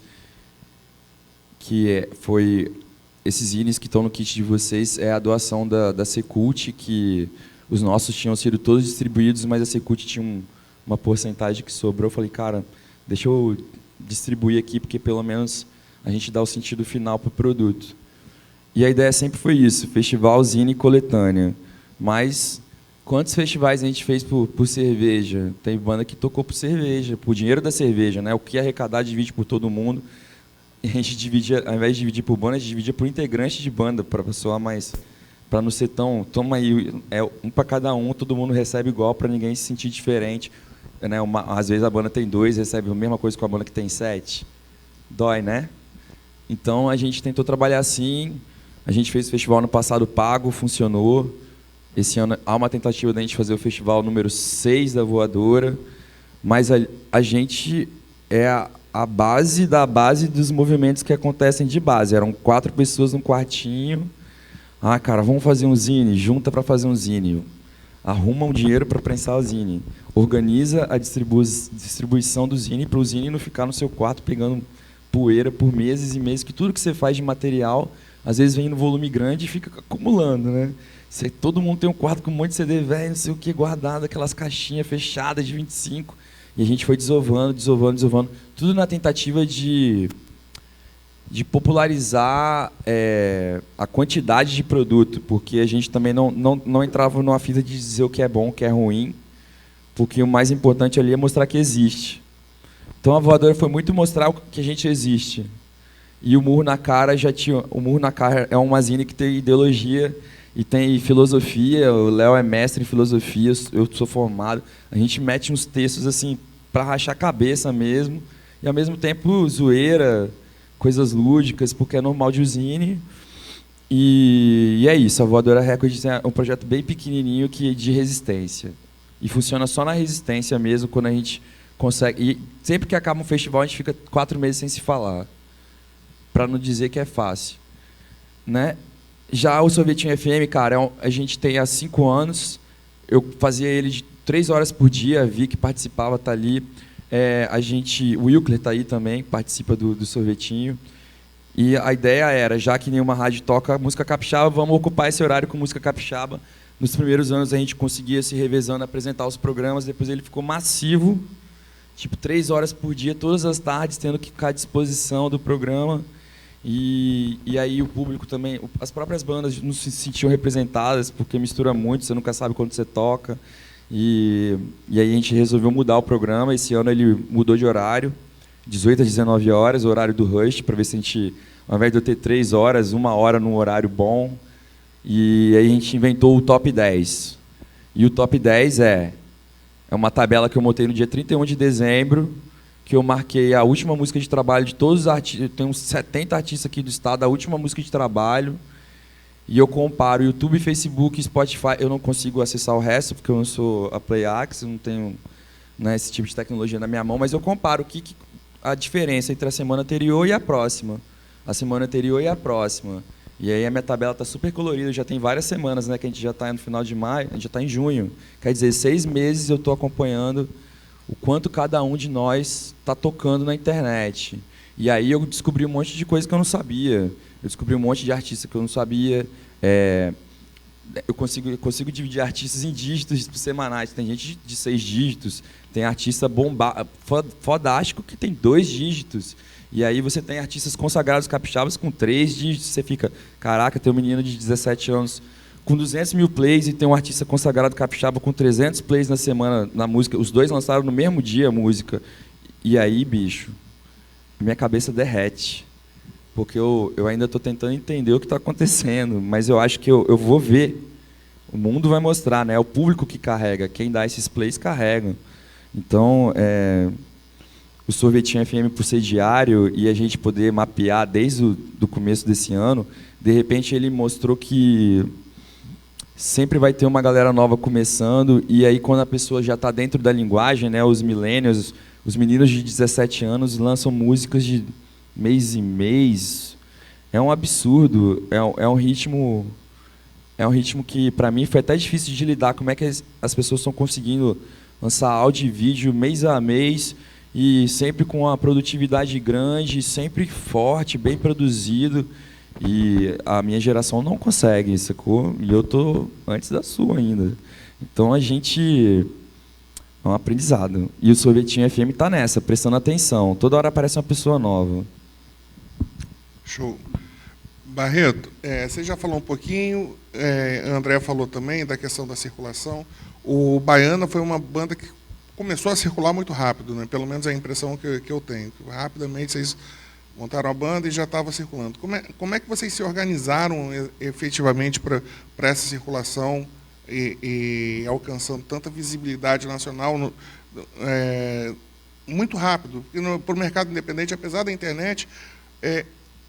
Foi esses zines que estão no kit de vocês, é a doação da Secult, que os nossos tinham sido todos distribuídos, mas a Secult tinha uma porcentagem que sobrou. Eu falei, cara, deixa eu distribuir aqui, porque pelo menos a gente dá o sentido final para o produto. E a ideia sempre foi isso, festival, zine e coletânea. Mas quantos festivais a gente fez por cerveja? Tem banda que tocou por cerveja, por dinheiro da cerveja, né? O que arrecadar divide por todo mundo. E a gente dividia, ao invés de dividir por banda, a gente dividia por integrante de banda, para pessoa mais, para não ser tão, toma aí, um para cada um, todo mundo recebe igual, para ninguém se sentir diferente, né? Às vezes a banda tem 2, recebe a mesma coisa com a banda que tem 7. Dói, né? Então a gente tentou trabalhar assim. A gente fez o festival no passado pago, funcionou. Esse ano há uma tentativa da gente fazer o festival número 6 da Voadora, mas a gente é a base da base dos movimentos que acontecem de base. Eram 4 pessoas num quartinho. Ah, cara, vamos fazer um zine, junta para fazer um zine. Arruma um dinheiro para prensar o zine. Organiza a distribuição do zine para o zine não ficar no seu quarto pegando poeira por meses e meses, que tudo que você faz de material, às vezes vem no volume grande e fica acumulando, né? Todo mundo tem um quarto com um monte de CD velho, não sei o que, guardado, aquelas caixinhas fechadas de 25. E a gente foi desovando, tudo na tentativa de popularizar a quantidade de produto, porque a gente também não entrava numa fita de dizer o que é bom, o que é ruim, porque o mais importante ali é mostrar que existe. Então a Voadora foi muito mostrar que a gente existe. E o Murro na Cara já tinha... O Murro na Cara é uma zine que tem ideologia e tem filosofia. O Léo é mestre em filosofia, eu sou formado. A gente mete uns textos assim para rachar a cabeça mesmo, e ao mesmo tempo zoeira, coisas lúdicas, porque é normal de zine. E é isso, a Voadora Records é um projeto bem pequenininho de resistência. E funciona só na resistência mesmo, quando a gente consegue... E sempre que acaba um festival, a gente fica 4 meses sem se falar, para não dizer que é fácil. Né? Já o Sorvetinho FM, cara, a gente tem há 5 anos, eu fazia ele de 3 horas por dia, vi que participava, tá ali. O Wilkler está aí também, participa do Sorvetinho. E a ideia era, já que nenhuma rádio toca música capixaba, vamos ocupar esse horário com música capixaba. Nos primeiros anos a gente conseguia se revezando, apresentar os programas, depois ele ficou massivo, tipo 3 horas por dia, todas as tardes, tendo que ficar à disposição do programa. E aí o público também, as próprias bandas não se sentiam representadas, porque mistura muito, você nunca sabe quando você toca. E aí a gente resolveu mudar o programa. Esse ano ele mudou de horário, 18 às 19 horas, o horário do Rush, para ver se a gente, ao invés de eu ter 3 horas, 1 hora num horário bom. E aí a gente inventou o Top 10. E o Top 10 é uma tabela que eu montei no dia 31 de dezembro, que eu marquei a última música de trabalho de todos os artistas. Tem uns 70 artistas aqui do estado, a última música de trabalho. E eu comparo YouTube, Facebook, Spotify. Eu não consigo acessar o resto, porque eu não sou a PlayAxe, não tenho, né, esse tipo de tecnologia na minha mão, mas eu comparo a diferença entre a semana anterior e a próxima. A semana anterior e a próxima. E aí a minha tabela está super colorida, já tem várias semanas, né, que a gente já está no final de maio, a gente já está em junho. Quer dizer, 6 meses eu estou acompanhando o quanto cada um de nós está tocando na internet. E aí eu descobri um monte de coisa que eu não sabia. Eu descobri um monte de artistas que eu não sabia. Eu consigo dividir artistas em dígitos semanais. Tem gente de 6 dígitos, tem artista fodástico que tem 2 dígitos. E aí você tem artistas consagrados capixabas com 3 dígitos. Você fica, caraca, tem um menino de 17 anos com 200 mil plays e tem um artista consagrado capixaba com 300 plays na semana na música. Os dois lançaram no mesmo dia a música. E aí, bicho, minha cabeça derrete. Porque eu ainda estou tentando entender o que está acontecendo, mas eu acho que eu vou ver. O mundo vai mostrar, né? É o público que carrega. Quem dá esses plays carrega. Então, o Sorvetinho FM, por ser diário e a gente poder mapear desde o começo desse ano, de repente ele mostrou que sempre vai ter uma galera nova começando, e aí quando a pessoa já está dentro da linguagem, né, os millennials, os meninos de 17 anos lançam músicas de mês em mês. É um absurdo, é um ritmo que para mim foi até difícil de lidar, como é que as pessoas estão conseguindo lançar áudio e vídeo mês a mês, e sempre com uma produtividade grande, sempre forte, bem produzido. E a minha geração não consegue, sacou? E eu estou antes da sua ainda. Então a gente... É um aprendizado. E o Sorvetinho FM está nessa, prestando atenção. Toda hora aparece uma pessoa nova. Show. Barreto, você já falou um pouquinho, André falou também da questão da circulação. O Baiana foi uma banda que começou a circular muito rápido, né? Pelo menos é a impressão que eu tenho. Rapidamente vocês montaram a banda e já estava circulando. Como é que vocês se organizaram efetivamente para essa circulação e alcançando tanta visibilidade nacional muito rápido? Porque para o mercado independente, apesar da internet,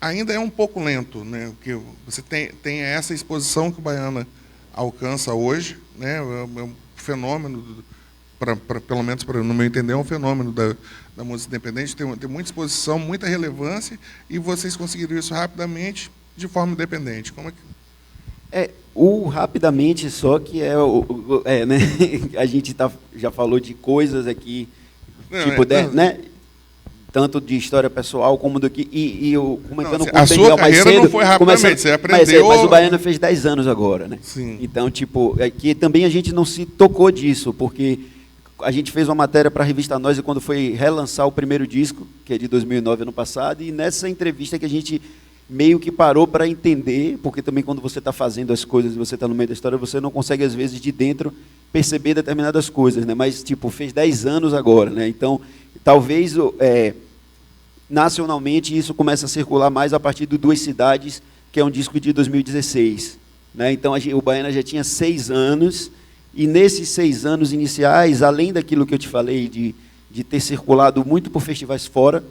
ainda é um pouco lento, né? Porque você tem essa exposição que o Baiana alcança hoje, né? É um fenômeno, pelo menos no meu entender, é um fenômeno da música independente, tem muita exposição, muita relevância, e vocês conseguiram isso rapidamente, de forma independente. Como é que... Rapidamente, só que né? A gente já falou de coisas aqui, né? Tanto de história pessoal como do que... E eu comentando com o Daniel mais cedo... A sua carreira não foi rapidamente, você aprendeu... Mas o Baiana fez 10 anos agora, né? Sim. Então, que também a gente não se tocou disso, porque a gente fez uma matéria para a revista Nós, quando foi relançar o primeiro disco, que é de 2009, ano passado, e nessa entrevista que a gente meio que parou para entender, porque também quando você está fazendo as coisas e você está no meio da história, você não consegue, às vezes, de dentro, perceber determinadas coisas, né? Mas, fez 10 anos agora, né? Então, talvez, nacionalmente, isso começa a circular mais a partir do Duas Cidades, que é um disco de 2016. Né? Então, o Baiana já tinha 6 anos, e nesses 6 anos iniciais, além daquilo que eu te falei, de ter circulado muito por festivais fora,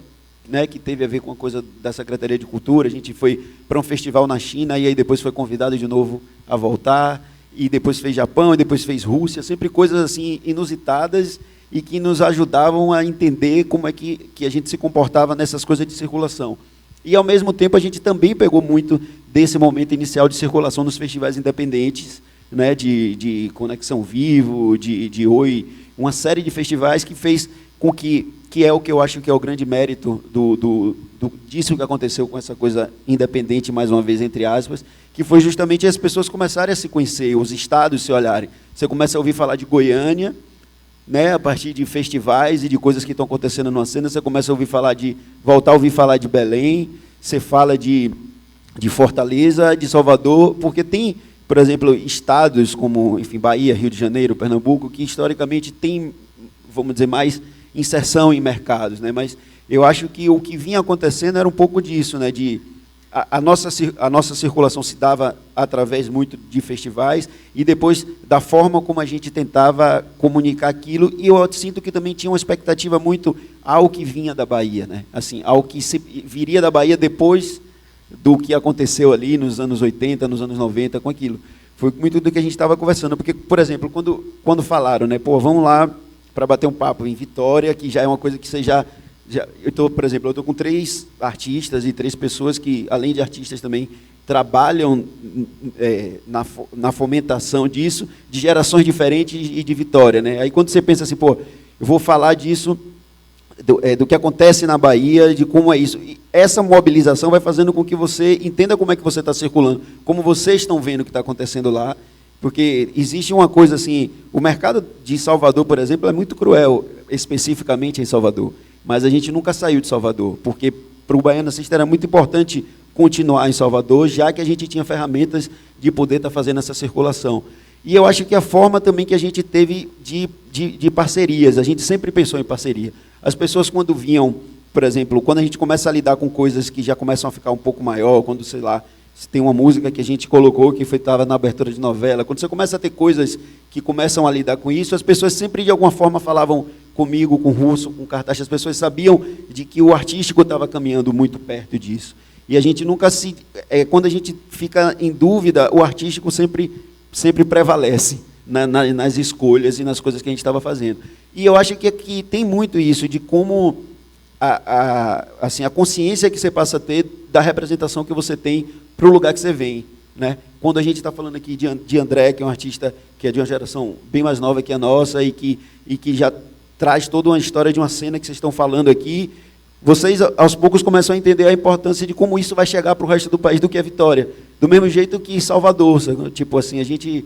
né, que teve a ver com a coisa da Secretaria de Cultura, a gente foi para um festival na China, e aí depois foi convidado de novo a voltar, e depois fez Japão, e depois fez Rússia, sempre coisas assim inusitadas, e que nos ajudavam a entender como é que a gente se comportava nessas coisas de circulação. E, ao mesmo tempo, a gente também pegou muito desse momento inicial de circulação nos festivais independentes, né, de Conexão Vivo, de Oi, uma série de festivais que fez com que é o que eu acho que é o grande mérito disso que aconteceu com essa coisa independente, mais uma vez, entre aspas, que foi justamente as pessoas começarem a se conhecer, os estados se olharem. Você começa a ouvir falar de Goiânia, né, a partir de festivais e de coisas que estão acontecendo numa cena, você começa a voltar a ouvir falar de Belém, você fala de Fortaleza, de Salvador, porque tem, por exemplo, estados como, enfim, Bahia, Rio de Janeiro, Pernambuco, que historicamente tem, vamos dizer, mais inserção em mercados, né? Mas eu acho que o que vinha acontecendo era um pouco disso, né? A nossa circulação se dava através muito de festivais e depois da forma como a gente tentava comunicar aquilo, e eu sinto que também tinha uma expectativa muito ao que vinha da Bahia, né? Assim, ao que viria da Bahia depois do que aconteceu ali nos anos 80, nos anos 90 com aquilo. Foi muito do que a gente estava conversando, porque, por exemplo, quando falaram, né, vamos lá para bater um papo em Vitória, que já é uma coisa que você já por exemplo, eu estou com 3 artistas e 3 pessoas que, além de artistas, também trabalham na fomentação disso, de gerações diferentes e de Vitória, né? Aí quando você pensa assim, eu vou falar disso, do que acontece na Bahia, de como é isso. E essa mobilização vai fazendo com que você entenda como é que você está circulando, como vocês estão vendo o que está acontecendo lá, porque existe uma coisa assim, o mercado de Salvador, por exemplo, é muito cruel, especificamente em Salvador, mas a gente nunca saiu de Salvador, porque para o Baiana System era muito importante continuar em Salvador, já que a gente tinha ferramentas de poder estar fazendo essa circulação. E eu acho que a forma também que a gente teve de parcerias, a gente sempre pensou em parceria. As pessoas, quando vinham, por exemplo, quando a gente começa a lidar com coisas que já começam a ficar um pouco maior, quando, sei lá, se tem uma música que a gente colocou que estava na abertura de novela, quando você começa a ter coisas que começam a lidar com isso, as pessoas sempre, de alguma forma, falavam comigo, com o Russo, com o Cartaxa, as pessoas sabiam de que o artístico estava caminhando muito perto disso. E a gente nunca quando a gente fica em dúvida, o artístico sempre prevalece nas escolhas e nas coisas que a gente estava fazendo. E eu acho que tem muito isso, de como assim, a consciência que você passa a ter da representação que você tem para o lugar que você vem, né? Quando a gente está falando aqui de André, que é um artista que é de uma geração bem mais nova que a nossa e que já traz toda uma história de uma cena que vocês estão falando aqui, vocês, aos poucos, começam a entender a importância de como isso vai chegar para o resto do país, do que é Vitória. Do mesmo jeito que Salvador, sabe? Tipo assim, a gente...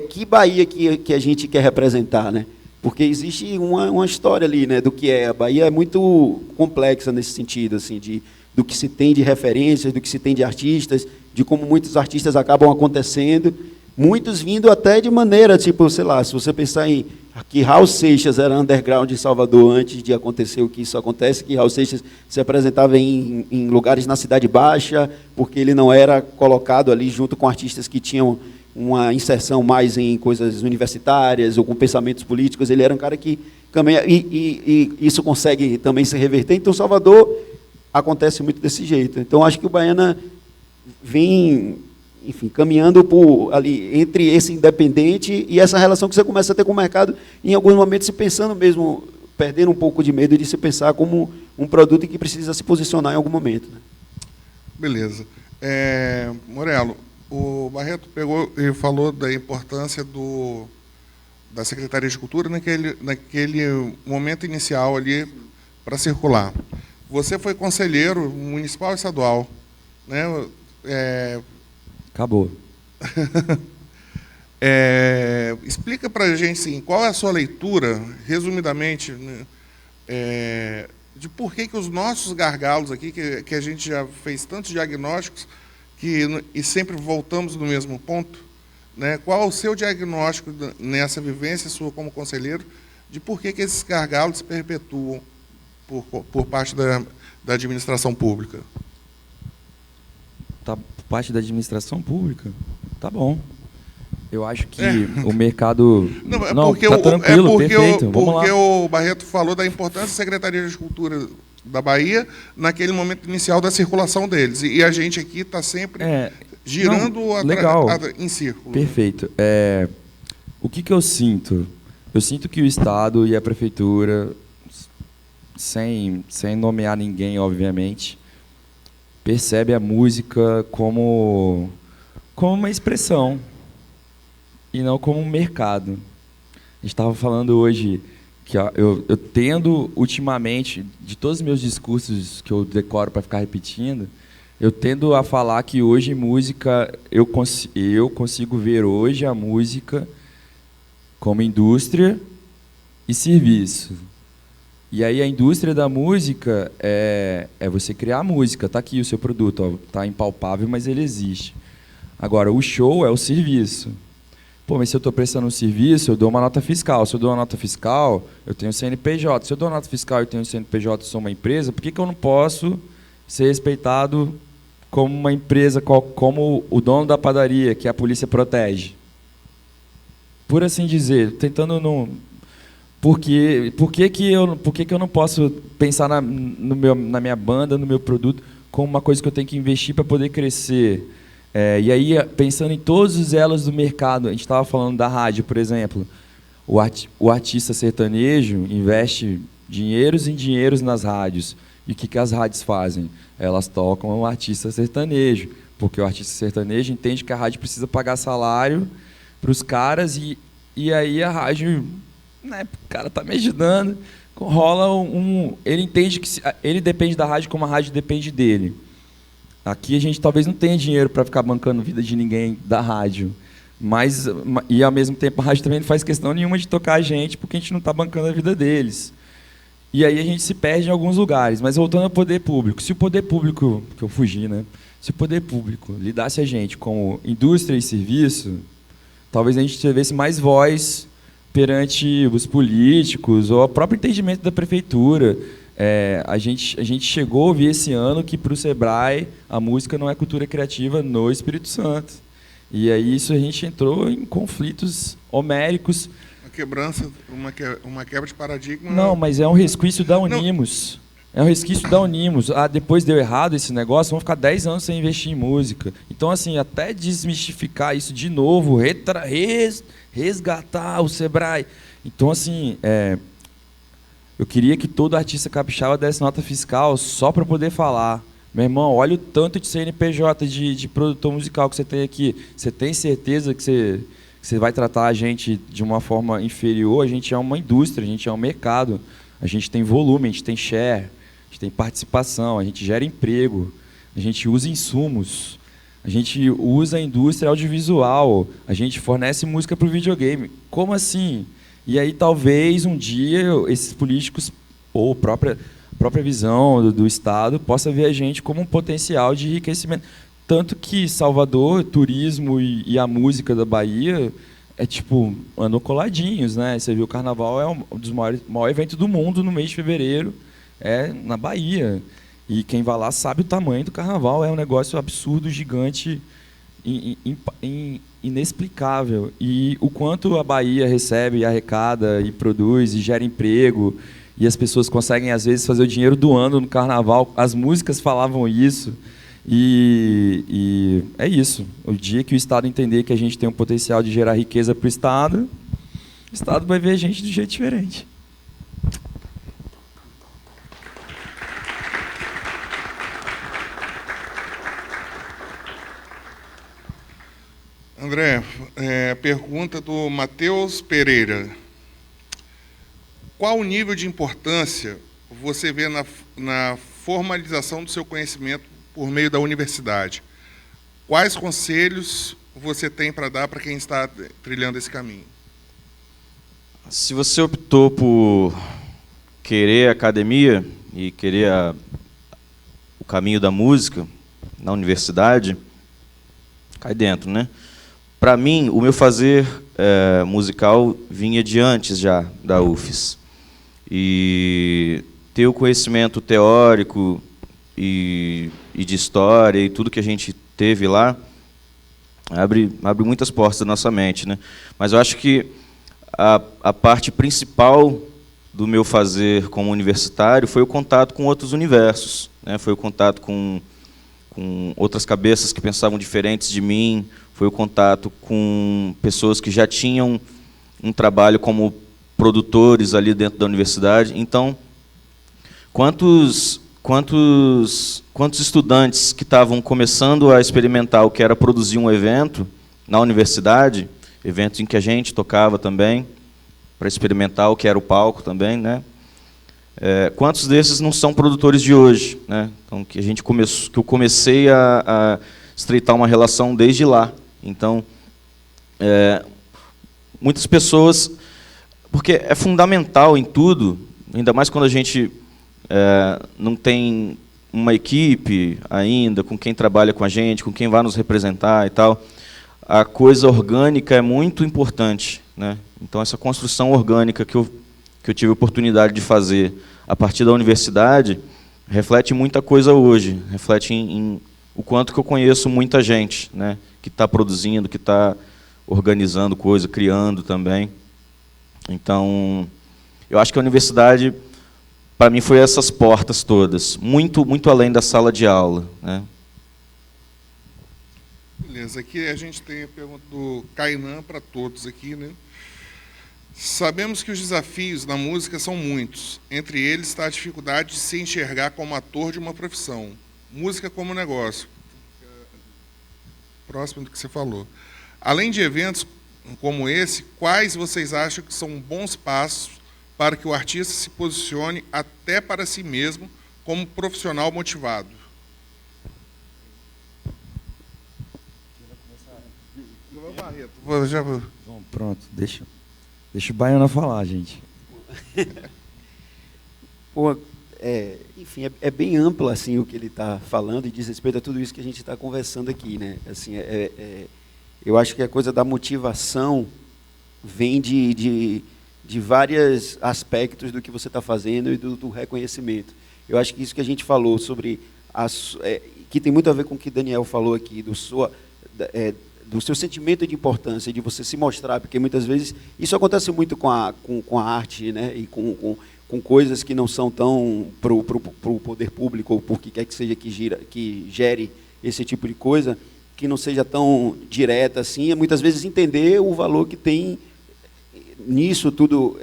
que Bahia que a gente quer representar, né? Porque existe uma história ali, né, do que é. A Bahia é muito complexa nesse sentido, assim, do que se tem de referências, do que se tem de artistas, de como muitos artistas acabam acontecendo, muitos vindo até de maneira, tipo, sei lá, se você pensar em que Raul Seixas era underground em Salvador antes de acontecer o que isso acontece, que Raul Seixas se apresentava em lugares na Cidade Baixa, porque ele não era colocado ali junto com artistas que tinham uma inserção mais em coisas universitárias ou com pensamentos políticos. Ele era um cara que caminha, e isso consegue também se reverter. Então, Salvador acontece muito desse jeito. Então, acho que o Baiana vem enfim, caminhando por ali entre esse independente e essa relação que você começa a ter com o mercado, em alguns momentos se pensando mesmo, perdendo um pouco de medo de se pensar como um produto que precisa se posicionar em algum momento, né? Beleza. Morello, o Barreto pegou e falou da importância da Secretaria de Cultura naquele momento inicial ali para circular. Você foi conselheiro municipal e estadual, né? Acabou. Explica para a gente assim, qual é a sua leitura, resumidamente, né, de por que os nossos gargalos aqui, que a gente já fez tantos diagnósticos e sempre voltamos no mesmo ponto, né? Qual o seu diagnóstico nessa vivência sua como conselheiro de por que esses gargalos se perpetuam por parte da administração pública? Tá, por parte da administração pública? Tá bom. Eu acho que o mercado... Não, tá tranquilo, perfeito. Vamos lá. O Barreto falou da importância da Secretaria de Cultura da Bahia naquele momento inicial da circulação deles. E a gente aqui está sempre girando em círculo. Perfeito. O que eu sinto? Eu sinto que o Estado e a Prefeitura, sem nomear ninguém, obviamente, percebe a música como uma expressão e não como um mercado. A gente estava falando hoje que eu tendo, ultimamente, de todos os meus discursos que eu decoro para ficar repetindo, eu tendo a falar que hoje música, eu consigo ver hoje a música como indústria e serviço. E aí a indústria da música é você criar música. Está aqui o seu produto, está impalpável, mas ele existe. Agora, o show é o serviço. Pô, mas se eu estou prestando um serviço, eu dou uma nota fiscal. Se eu dou uma nota fiscal, eu tenho CNPJ. Se eu dou uma nota fiscal e tenho CNPJ e sou uma empresa, por que eu não posso ser respeitado como uma empresa, como o dono da padaria, que a polícia protege? Por assim dizer, tentando não... Por que eu não posso pensar na minha banda, no meu produto, como uma coisa que eu tenho que investir para poder crescer? E aí, pensando em todos os elos do mercado, a gente estava falando da rádio, por exemplo. O artista sertanejo investe dinheiros em dinheiros nas rádios. E o que as rádios fazem? Elas tocam o artista sertanejo, porque o artista sertanejo entende que a rádio precisa pagar salário para os caras, e aí a rádio, né, o cara está me ajudando, rola ele entende que ele depende da rádio como a rádio depende dele. Aqui a gente talvez não tenha dinheiro para ficar bancando a vida de ninguém da rádio, e ao mesmo tempo a rádio também não faz questão nenhuma de tocar a gente, porque a gente não está bancando a vida deles. E aí a gente se perde em alguns lugares. Mas voltando ao poder público, se o poder público, que eu fugi, né? Se o poder público lidasse a gente como indústria e serviço, talvez a gente tivesse mais voz perante os políticos ou o próprio entendimento da prefeitura. A gente chegou a ouvir esse ano que, para o Sebrae, a música não é cultura criativa no Espírito Santo. E aí isso a gente entrou em conflitos homéricos. Uma quebra de paradigma. Não, mas é um resquício da Unimos. É um resquício da Unimos. Depois deu errado esse negócio, vão ficar 10 anos sem investir em música. Então, assim, até desmistificar isso de novo, resgatar o Sebrae. Então, assim, eu queria que todo artista capixaba desse nota fiscal só para poder falar. Meu irmão, olha o tanto de CNPJ, de produtor musical que você tem aqui. Você tem certeza que você vai tratar a gente de uma forma inferior? A gente é uma indústria, a gente é um mercado. A gente tem volume, a gente tem share, a gente tem participação, a gente gera emprego, a gente usa insumos, a gente usa a indústria audiovisual, a gente fornece música para o videogame. Como assim? E aí talvez um dia esses políticos, ou a própria visão do Estado, possa ver a gente como um potencial de enriquecimento. Tanto que Salvador, turismo e a música da Bahia andam coladinhos, né? Você viu, o Carnaval é um dos maiores eventos do mundo no mês de fevereiro, na Bahia. E quem vai lá sabe o tamanho do Carnaval, é um negócio absurdo, gigante, inexplicável. E o quanto a Bahia recebe, arrecada e produz e gera emprego, e as pessoas conseguem, às vezes, fazer o dinheiro do ano no Carnaval. As músicas falavam isso. E é isso. O dia que o Estado entender que a gente tem um potencial de gerar riqueza para o Estado vai ver a gente de jeito diferente. André, pergunta do Matheus Pereira. Qual o nível de importância você vê na formalização do seu conhecimento por meio da universidade? Quais conselhos você tem para dar para quem está trilhando esse caminho? Se você optou por querer a academia e querer o caminho da música na universidade, cai dentro, né? Para mim, o meu fazer musical vinha de antes já da UFES. E ter o conhecimento teórico e de história e tudo que a gente teve lá abre muitas portas da nossa mente, né? Mas eu acho que a parte principal do meu fazer como universitário foi o contato com outros universos, né? Foi o contato com outras cabeças que pensavam diferentes de mim, foi o contato com pessoas que já tinham um trabalho como produtores ali dentro da universidade. Então, quantos estudantes que estavam começando a experimentar o que era produzir um evento na universidade, eventos em que a gente tocava também, para experimentar o que era o palco também, né? Quantos desses não são produtores de hoje, né? Então, que eu comecei a estreitar uma relação desde lá. Então, muitas pessoas, porque é fundamental em tudo, ainda mais quando a gente não tem uma equipe ainda, com quem trabalha com a gente, com quem vai nos representar e tal, a coisa orgânica é muito importante, né? Então, essa construção orgânica que eu tive a oportunidade de fazer a partir da universidade reflete muita coisa hoje, reflete em o quanto que eu conheço muita gente, né, que está produzindo, que está organizando coisa, criando também. Então, eu acho que a universidade, para mim, foi essas portas todas, muito além da sala de aula, né? Beleza, aqui a gente tem a pergunta do Kainan para todos aqui, né? Sabemos que os desafios na música são muitos. Entre eles está a dificuldade de se enxergar como ator de uma profissão. Música como negócio. Próximo do que você falou. Além de eventos como esse, quais vocês acham que são bons passos para que o artista se posicione até para si mesmo como profissional motivado? Bom, pronto, deixa o Baiana falar, gente. Pô, enfim, é bem amplo assim o que ele está falando e diz respeito a tudo isso que a gente está conversando aqui, né? Assim, eu acho que a coisa da motivação vem de vários aspectos do que você está fazendo e do reconhecimento. Eu acho que isso que a gente falou sobre que tem muito a ver com o que Daniel falou aqui do seu sentimento de importância, de você se mostrar, porque muitas vezes isso acontece muito com a arte, né? E com coisas que não são tão para o poder público ou por que quer que seja que gere esse tipo de coisa, que não seja tão direta assim, é muitas vezes entender o valor que tem nisso tudo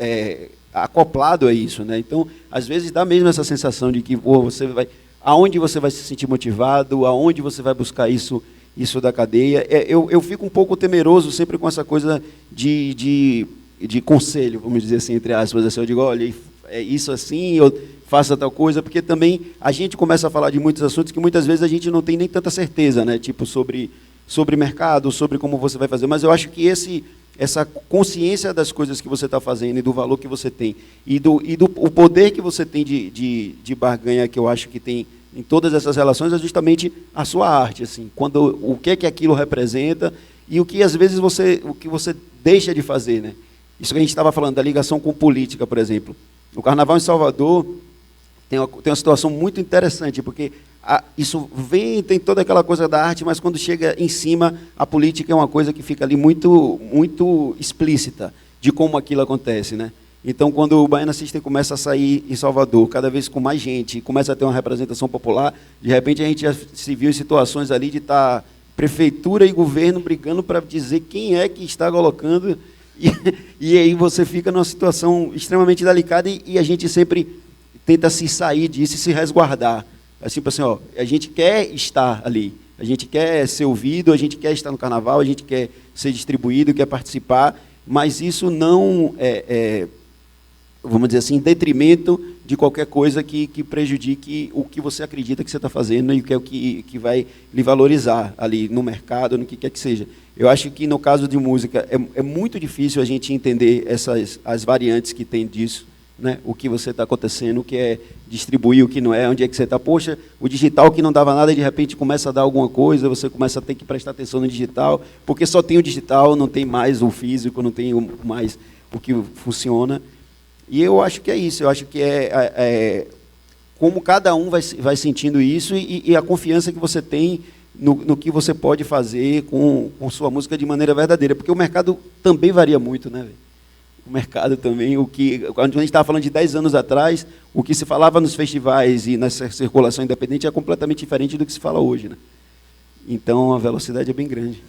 acoplado a isso, né? Então, às vezes dá mesmo essa sensação de que aonde você vai se sentir motivado, aonde você vai buscar isso da cadeia. Eu fico um pouco temeroso sempre com essa coisa de conselho, vamos dizer assim, entre aspas, assim, eu digo, olha, é isso assim, eu faça tal coisa, porque também a gente começa a falar de muitos assuntos que muitas vezes a gente não tem nem tanta certeza, né? Tipo, sobre mercado, sobre como você vai fazer, mas eu acho que essa consciência das coisas que você está fazendo e do valor que você tem e o poder que você tem de barganha, que eu acho que tem em todas essas relações, é justamente a sua arte, assim, o que aquilo representa e o que às vezes você deixa de fazer, né? Isso que a gente estava falando da ligação com política, por exemplo. No Carnaval em Salvador tem uma situação muito interessante, porque isso tem toda aquela coisa da arte, mas quando chega em cima, a política é uma coisa que fica ali muito, muito explícita de como aquilo acontece, né? Então, quando o Baiana System começa a sair em Salvador, cada vez com mais gente, e começa a ter uma representação popular, de repente a gente já se viu em situações ali de estar prefeitura e governo brigando para dizer quem é que está colocando, e aí você fica numa situação extremamente delicada, e a gente sempre tenta se sair disso e se resguardar. Assim, ó, a gente quer estar ali, a gente quer ser ouvido, a gente quer estar no carnaval, a gente quer ser distribuído, quer participar, mas isso não vamos dizer assim, em detrimento de qualquer coisa que prejudique o que você acredita que você está fazendo e o que vai lhe valorizar ali no mercado, no que quer que seja. Eu acho que, no caso de música, é muito difícil a gente entender as variantes que tem disso, né? O que você está acontecendo, o que é distribuir, o que não é, onde é que você está. Poxa, o digital que não dava nada, de repente começa a dar alguma coisa, você começa a ter que prestar atenção no digital, porque só tem o digital, não tem mais o físico, não tem mais o que funciona. E eu acho que é isso, eu acho que como cada um vai sentindo isso e a confiança que você tem no que você pode fazer com sua música de maneira verdadeira, porque o mercado também varia muito, né, véio? O mercado também, quando a gente estava falando de 10 anos atrás, o que se falava nos festivais e na circulação independente é completamente diferente do que se fala hoje, né? Então a velocidade é bem grande.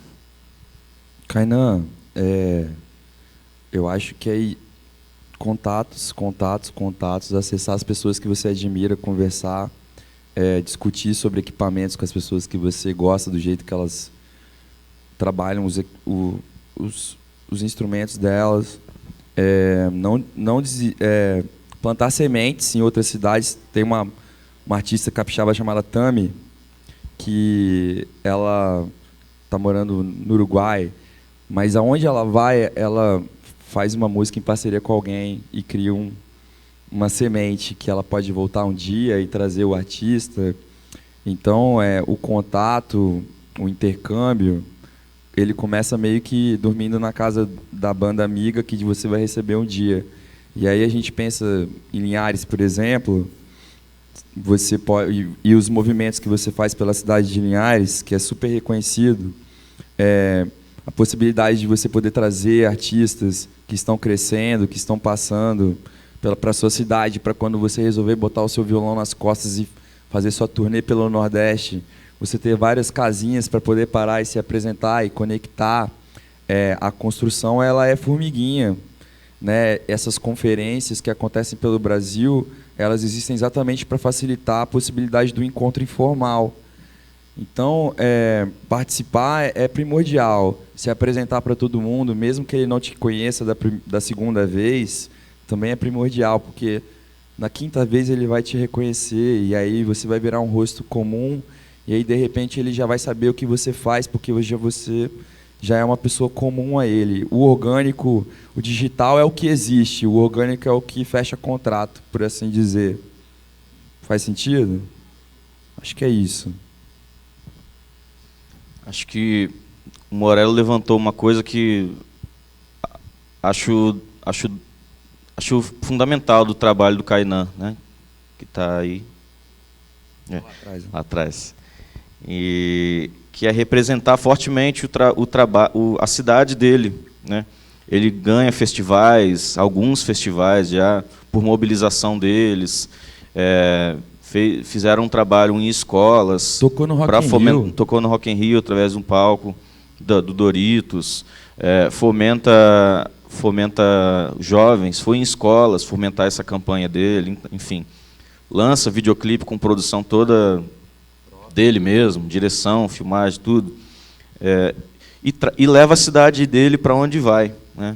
Kainan, eu acho que é contatos, acessar as pessoas que você admira, conversar, discutir sobre equipamentos com as pessoas que você gosta, do jeito que elas trabalham os instrumentos delas, plantar sementes em outras cidades. Tem uma artista capixaba chamada Tami, que ela está morando no Uruguai, mas aonde ela vai, ela faz uma música em parceria com alguém e cria uma semente que ela pode voltar um dia e trazer o artista. Então, o contato, o intercâmbio, ele começa meio que dormindo na casa da banda amiga que você vai receber um dia. E aí a gente pensa em Linhares, por exemplo, você pode, e os movimentos que você faz pela cidade de Linhares, que é super reconhecido, a possibilidade de você poder trazer artistas que estão crescendo, que estão passando para a sua cidade, para quando você resolver botar o seu violão nas costas e fazer sua turnê pelo Nordeste, você ter várias casinhas para poder parar e se apresentar e conectar. A construção, ela é formiguinha, né? Essas conferências que acontecem pelo Brasil, elas existem exatamente para facilitar a possibilidade do encontro informal. Então, participar é primordial. Se apresentar para todo mundo, mesmo que ele não te conheça da segunda vez, também é primordial, porque na quinta vez ele vai te reconhecer e aí você vai virar um rosto comum e aí, de repente, ele já vai saber o que você faz, porque hoje você já é uma pessoa comum a ele. O orgânico, o digital é o que existe, o orgânico é o que fecha contrato, por assim dizer. Faz sentido? Acho que é isso. Acho que o Morello levantou uma coisa que acho fundamental do trabalho do Kainan, né? Que está aí lá atrás. E que é representar fortemente a cidade dele, né? Ele ganha festivais, alguns festivais já por mobilização deles. Fizeram um trabalho em escolas. Tocou no Rock in Rio. Tocou no Rock in Rio através de um palco do Doritos. Fomenta jovens, foi em escolas fomentar essa campanha dele, enfim. Lança videoclipe com produção toda dele mesmo, direção, filmagem, tudo. E leva a cidade dele para onde vai, né?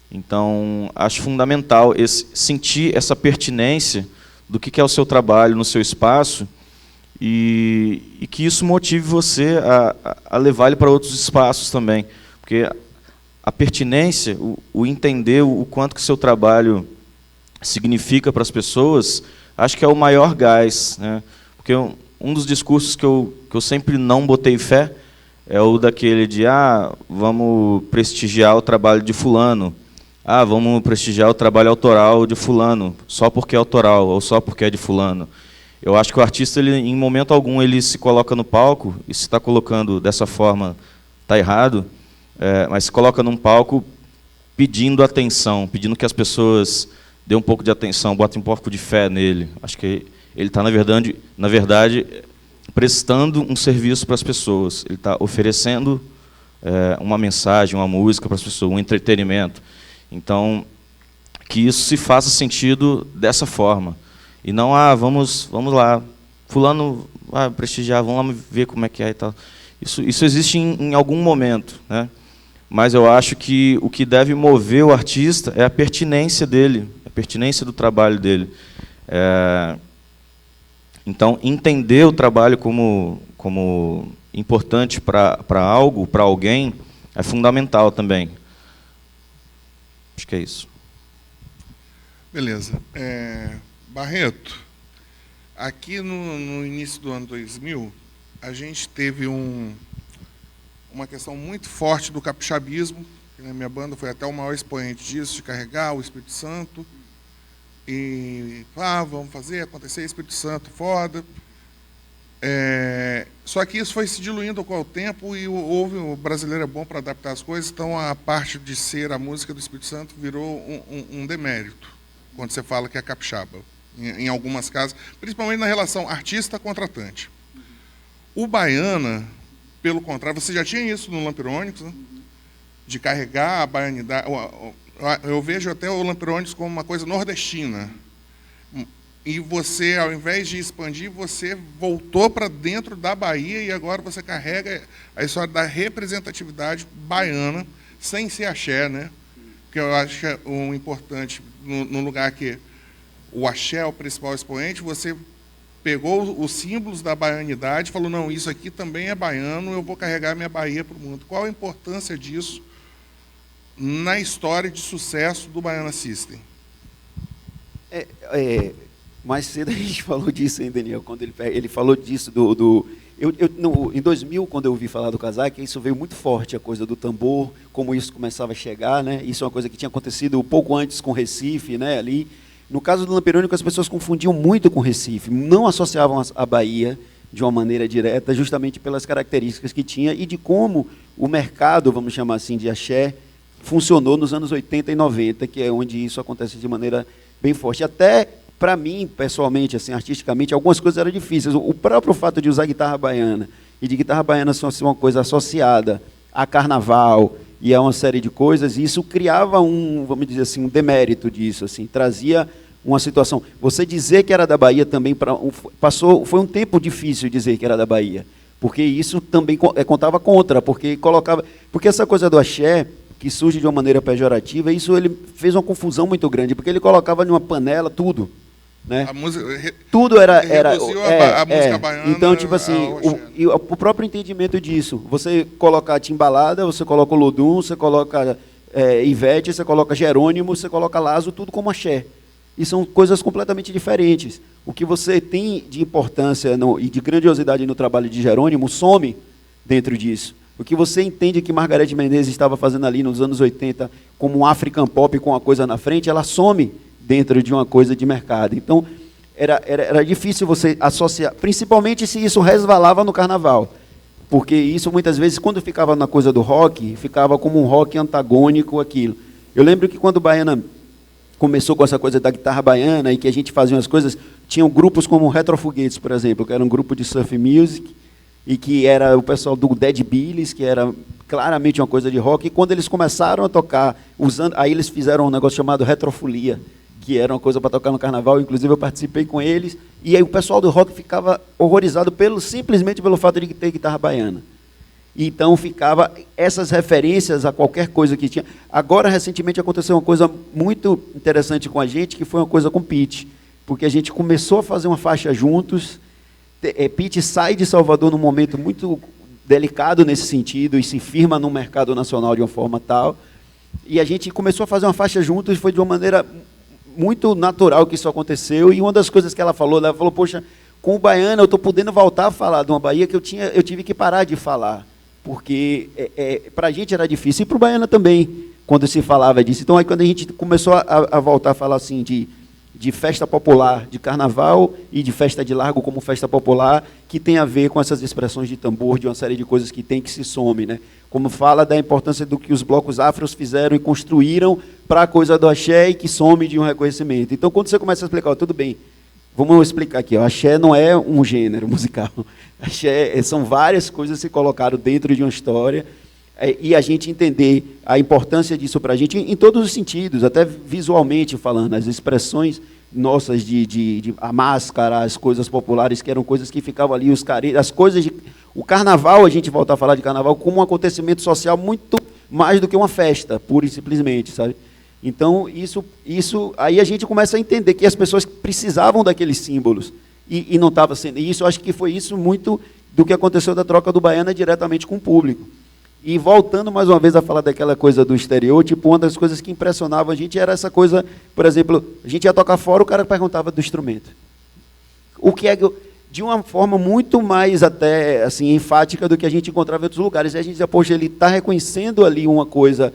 Então, acho fundamental sentir essa pertinência do que é o seu trabalho no seu espaço e que isso motive você a levar ele para outros espaços também. Porque a pertinência, o entender o quanto que o seu trabalho significa para as pessoas, acho que é o maior gás, né? Porque um dos discursos que eu sempre não botei fé é o daquele de vamos prestigiar o trabalho de fulano, vamos prestigiar o trabalho autoral de fulano, só porque é autoral ou só porque é de fulano. Eu acho que o artista, ele, em momento algum, ele se coloca no palco, e se está colocando dessa forma, está errado, mas se coloca num palco pedindo atenção, pedindo que as pessoas dêem um pouco de atenção, botem um pouco de fé nele. Acho que ele está, na verdade, prestando um serviço para as pessoas. Ele está oferecendo uma mensagem, uma música para as pessoas, um entretenimento. Então, que isso se faça sentido dessa forma. E não, vamos lá, fulano vai prestigiar, vamos lá ver como é que é e tal. Isso existe em algum momento, né? Mas eu acho que o que deve mover o artista é a pertinência dele, a pertinência do trabalho dele. Então, entender o trabalho como importante para algo, para alguém, é fundamental também. Acho que é isso. Beleza. Barreto, aqui no início do ano 2000, a gente teve uma questão muito forte do capixabismo, que na minha banda foi até o maior expoente disso, de carregar o Espírito Santo, e vamos fazer acontecer, Espírito Santo, foda. Só que isso foi se diluindo com o tempo e o brasileiro é bom para adaptar as coisas, então a parte de ser a música do Espírito Santo virou um demérito, quando você fala que é capixaba, em algumas casas, principalmente na relação artista-contratante. O Baiana, pelo contrário, você já tinha isso no Lampirônicos, né? De carregar a baianidade. Eu vejo até o Lampirônicos como uma coisa nordestina. E você, ao invés de expandir, você voltou para dentro da Bahia e agora você carrega a história da representatividade baiana, sem ser axé, né? Porque eu acho que é o importante, no lugar que o axé é o principal expoente, você pegou os símbolos da baianidade e falou, não, isso aqui também é baiano, eu vou carregar minha Bahia para o mundo. Qual a importância disso na história de sucesso do Baiana System? Mais cedo a gente falou disso, hein, Daniel, quando ele falou disso em 2000, quando eu ouvi falar do casaque, isso veio muito forte, a coisa do tambor, como isso começava a chegar, né? Isso é uma coisa que tinha acontecido um pouco antes com Recife, né, ali. No caso do Lampirônico, as pessoas confundiam muito com Recife, não associavam a Bahia de uma maneira direta, justamente pelas características que tinha e de como o mercado, vamos chamar assim, de axé, funcionou nos anos 80 e 90, que é onde isso acontece de maneira bem forte. Até, para mim, pessoalmente, assim, artisticamente, algumas coisas eram difíceis. O próprio fato de usar guitarra baiana e de guitarra baiana ser uma coisa associada a carnaval e a uma série de coisas, isso criava vamos dizer assim, um demérito disso, assim, trazia uma situação. Você dizer que era da Bahia também foi um tempo difícil dizer que era da Bahia, porque isso também contava contra, porque essa coisa do axé, que surge de uma maneira pejorativa, isso ele fez uma confusão muito grande, porque ele colocava numa panela tudo, né? A música, tudo era a música baiana. Então, tipo assim, o próprio entendimento disso, você coloca a timbalada, você coloca o Lodum, você coloca Ivete, você coloca Jerônimo, você coloca Lazo, tudo como axé. E são coisas completamente diferentes. O que você tem de importância e de grandiosidade no trabalho de Jerônimo some dentro disso. O que você entende que Margareth Menezes estava fazendo ali nos anos 80 como um African Pop com uma coisa na frente, ela some dentro de uma coisa de mercado. Então, era difícil você associar, principalmente se isso resvalava no carnaval. Porque isso, muitas vezes, quando ficava na coisa do rock, ficava como um rock antagônico àquilo. Eu lembro que quando o Baiana começou com essa coisa da guitarra baiana e que a gente fazia umas coisas, tinham grupos como o Retrofoguetes, por exemplo, que era um grupo de surf music, e que era o pessoal do Dead Billies, que era claramente uma coisa de rock, e quando eles começaram a tocar, aí eles fizeram um negócio chamado Retrofolia, que era uma coisa para tocar no carnaval, inclusive eu participei com eles, e aí o pessoal do rock ficava horrorizado simplesmente pelo fato de ter guitarra baiana. Então ficava essas referências a qualquer coisa que tinha. Agora, recentemente, aconteceu uma coisa muito interessante com a gente, que foi uma coisa com o Pete, porque a gente começou a fazer uma faixa juntos. Pete sai de Salvador num momento muito delicado nesse sentido e se firma no mercado nacional de uma forma tal. E a gente começou a fazer uma faixa juntos e foi de uma maneira muito natural que isso aconteceu. E uma das coisas que ela falou, poxa, com o Baiana eu estou podendo voltar a falar de uma Bahia que eu tive que parar de falar. Porque para a gente era difícil, e para o Baiana também, quando se falava disso. Então, aí, quando a gente começou a voltar a falar assim, de de festa popular, de carnaval e de festa de largo como festa popular, que tem a ver com essas expressões de tambor, de uma série de coisas que tem que se some, né? Como fala da importância do que os blocos afros fizeram e construíram para a coisa do axé e que some de um reconhecimento. Então, quando você começa a explicar, ó, tudo bem, vamos explicar aqui, ó, axé não é um gênero musical, axé são várias coisas que se colocaram dentro de uma história, e a gente entender a importância disso para a gente em todos os sentidos, até visualmente falando, as expressões nossas de a máscara, as coisas populares, que eram coisas que ficavam ali, os caretas, as coisas o carnaval, a gente volta a falar de carnaval como um acontecimento social muito mais do que uma festa, pura e simplesmente, sabe? Então, isso aí a gente começa a entender que as pessoas precisavam daqueles símbolos, e não estava sendo. E isso, acho que foi isso muito do que aconteceu da troca do Baiana diretamente com o público. E voltando mais uma vez a falar daquela coisa do estereótipo, uma das coisas que impressionava a gente era essa coisa, por exemplo, a gente ia tocar fora, o cara perguntava do instrumento. O que é de uma forma muito mais até assim enfática do que a gente encontrava em outros lugares. E a gente dizia, poxa, ele está reconhecendo ali uma coisa,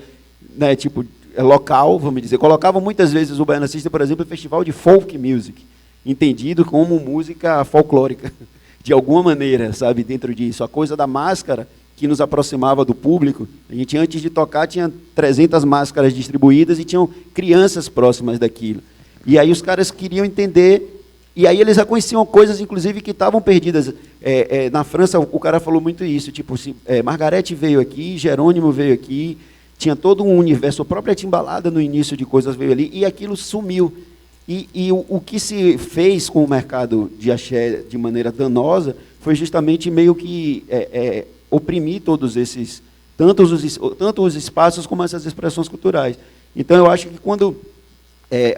né, tipo, local, vamos dizer. Colocava muitas vezes o Baiana System, por exemplo, em festival de folk music, entendido como música folclórica, de alguma maneira, sabe, dentro disso. A coisa da máscara, que nos aproximava do público. A gente, antes de tocar, tinha 300 máscaras distribuídas e tinham crianças próximas daquilo. E aí os caras queriam entender, e aí eles reconheciam coisas, inclusive, que estavam perdidas. Na França, o cara falou muito isso, tipo, Margarete veio aqui, Jerônimo veio aqui, tinha todo um universo, a própria Timbalada no início de coisas veio ali, e aquilo sumiu. E o que se fez com o mercado de axé de maneira danosa foi justamente meio que oprimir todos esses, tanto os espaços como essas expressões culturais. Então, eu acho que quando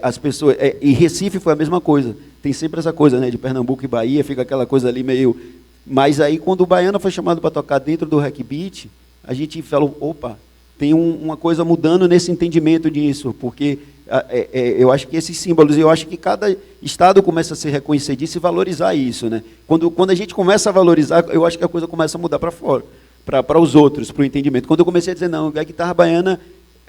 as pessoas... e Recife foi a mesma coisa. Tem sempre essa coisa, né, de Pernambuco e Bahia, fica aquela coisa ali meio... Mas aí, quando o Baiana foi chamado para tocar dentro do Rec Beat, a gente falou, opa, tem uma coisa mudando nesse entendimento disso, porque eu acho que esses símbolos, eu acho que cada estado começa a se reconhecer disso e valorizar isso, né? Quando a gente começa a valorizar, eu acho que a coisa começa a mudar para fora, para os outros, para o entendimento. Quando eu comecei a dizer, não, a guitarra baiana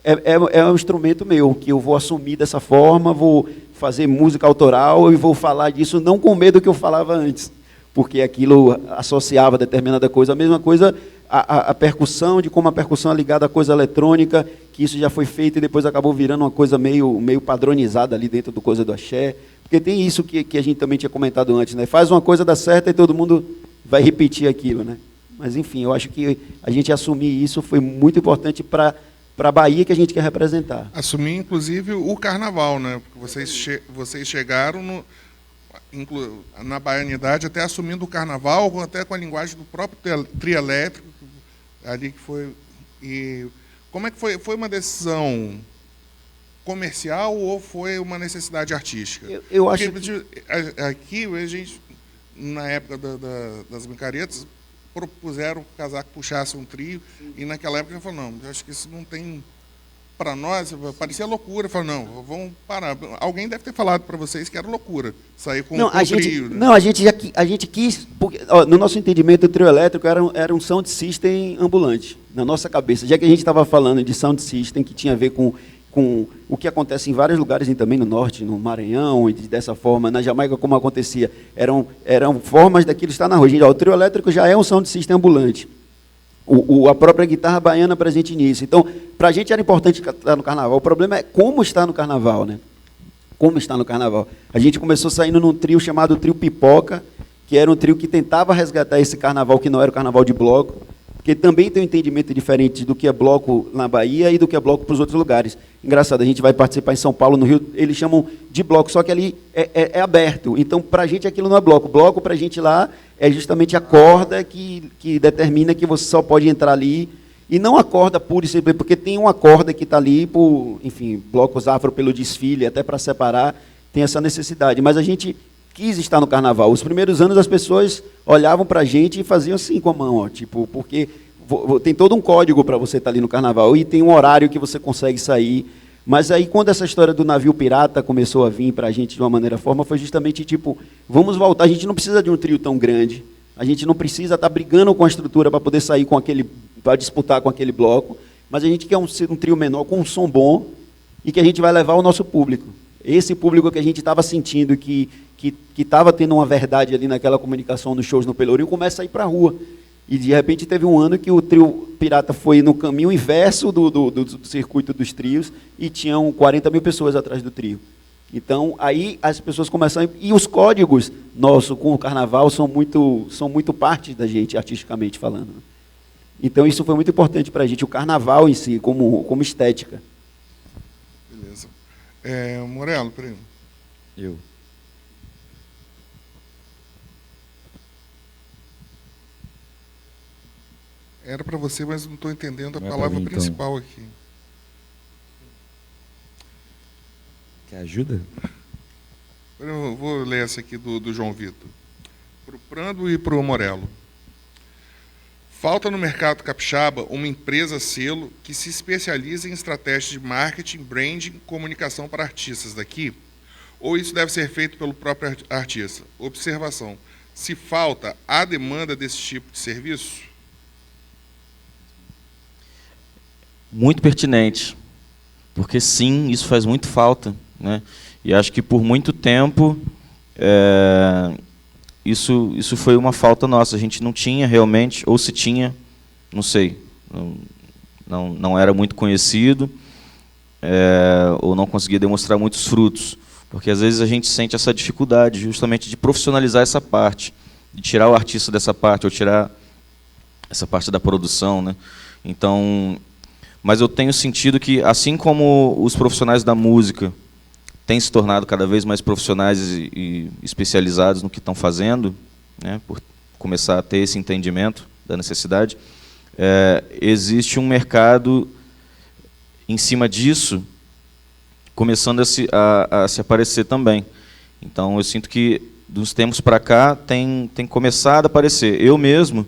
é um instrumento meu, que eu vou assumir dessa forma, vou fazer música autoral e vou falar disso não com medo que eu falava antes, porque aquilo associava determinada coisa. A mesma coisa, a percussão, de como a percussão é ligada à coisa eletrônica, que isso já foi feito e depois acabou virando uma coisa meio padronizada ali dentro do coisa do axé. Porque tem isso que a gente também tinha comentado antes, né? Faz uma coisa dar certo e todo mundo vai repetir aquilo, né? Mas, enfim, eu acho que a gente assumir isso foi muito importante para a Bahia que a gente quer representar. Assumir, inclusive, o carnaval, né? Porque vocês chegaram na baianidade até assumindo o carnaval, até com a linguagem do próprio trio elétrico, ali que foi... E como é que foi? Foi uma decisão comercial ou foi uma necessidade artística? Eu acho que... Aqui, a gente, na época das micaretas, propuseram que o Casaco puxasse um trio, e naquela época ele falou, não, eu acho que isso não tem... Para nós, parecia loucura. Falou, não, vamos parar. Alguém deve ter falado para vocês que era loucura sair com um trio. Né? Não, a gente quis... Porque, ó, no nosso entendimento, o trio elétrico era um sound system ambulante, na nossa cabeça. Já que a gente estava falando de sound system, que tinha a ver com o que acontece em vários lugares, também no Norte, no Maranhão, e dessa forma, na Jamaica, como acontecia. Eram formas daquilo estar na rua. O trio elétrico já é um sound system ambulante. A própria guitarra baiana presente nisso. Então, para a gente era importante estar no carnaval. O problema é como estar no carnaval, né? Como estar no carnaval. A gente começou saindo num trio chamado Trio Pipoca, que era um trio que tentava resgatar esse carnaval que não era o carnaval de bloco, porque também tem um entendimento diferente do que é bloco na Bahia e do que é bloco para os outros lugares. Engraçado, a gente vai participar em São Paulo, no Rio, eles chamam de bloco, só que ali é aberto. Então, para a gente, aquilo não é bloco. Bloco, para a gente lá, é justamente a corda que determina que você só pode entrar ali, e não a corda pura e simples, porque tem uma corda que está ali, por, enfim, blocos afro pelo desfile, até para separar, tem essa necessidade. Mas a gente quis estar no carnaval. Os primeiros anos as pessoas olhavam para a gente e faziam assim com a mão, ó, tipo, porque tem todo um código para você estar ali no carnaval, e tem um horário que você consegue sair. Mas aí, quando essa história do navio pirata começou a vir para a gente de uma maneira forma, foi justamente tipo, vamos voltar, a gente não precisa de um trio tão grande, a gente não precisa estar brigando com a estrutura para poder sair com aquele, para disputar com aquele bloco, mas a gente quer um trio menor, com um som bom, e que a gente vai levar ao nosso público. esse público que a gente estava sentindo que estava tendo uma verdade ali naquela comunicação nos shows no Pelourinho, começa a ir para a rua. E, de repente, teve um ano que o trio Pirata foi no caminho inverso do circuito dos trios e tinham 40 mil pessoas atrás do trio. Então, aí as pessoas começaram... E os códigos nossos com o carnaval são muito parte da gente, artisticamente falando. Então, isso foi muito importante para a gente, o carnaval em si, como estética. Beleza. Morello, peraí. Eu. Era para você, mas não estou entendendo a Não é pra palavra mim, então. principal aqui. Quer ajuda? Eu vou ler essa aqui do João Vitor. Para o Prando e para o Morello. Falta no mercado capixaba uma empresa selo que se especialize em estratégias de marketing, branding, comunicação para artistas daqui? Ou isso deve ser feito pelo próprio artista? Observação. Se falta, há demanda desse tipo de serviço? Muito pertinente, porque sim, isso faz muito falta, né? E acho que por muito tempo isso foi uma falta nossa. A gente não tinha realmente, ou se tinha, não sei, não era muito conhecido, ou não conseguia demonstrar muitos frutos, porque às vezes a gente sente essa dificuldade justamente de profissionalizar essa parte, de tirar o artista dessa parte, ou tirar essa parte da produção, né? Então, mas eu tenho sentido que, assim como os profissionais da música têm se tornado cada vez mais profissionais e especializados no que estão fazendo, né, por começar a ter esse entendimento da necessidade, existe um mercado em cima disso, começando a se aparecer também. Então, eu sinto que, dos tempos para cá, tem começado a aparecer. Eu mesmo,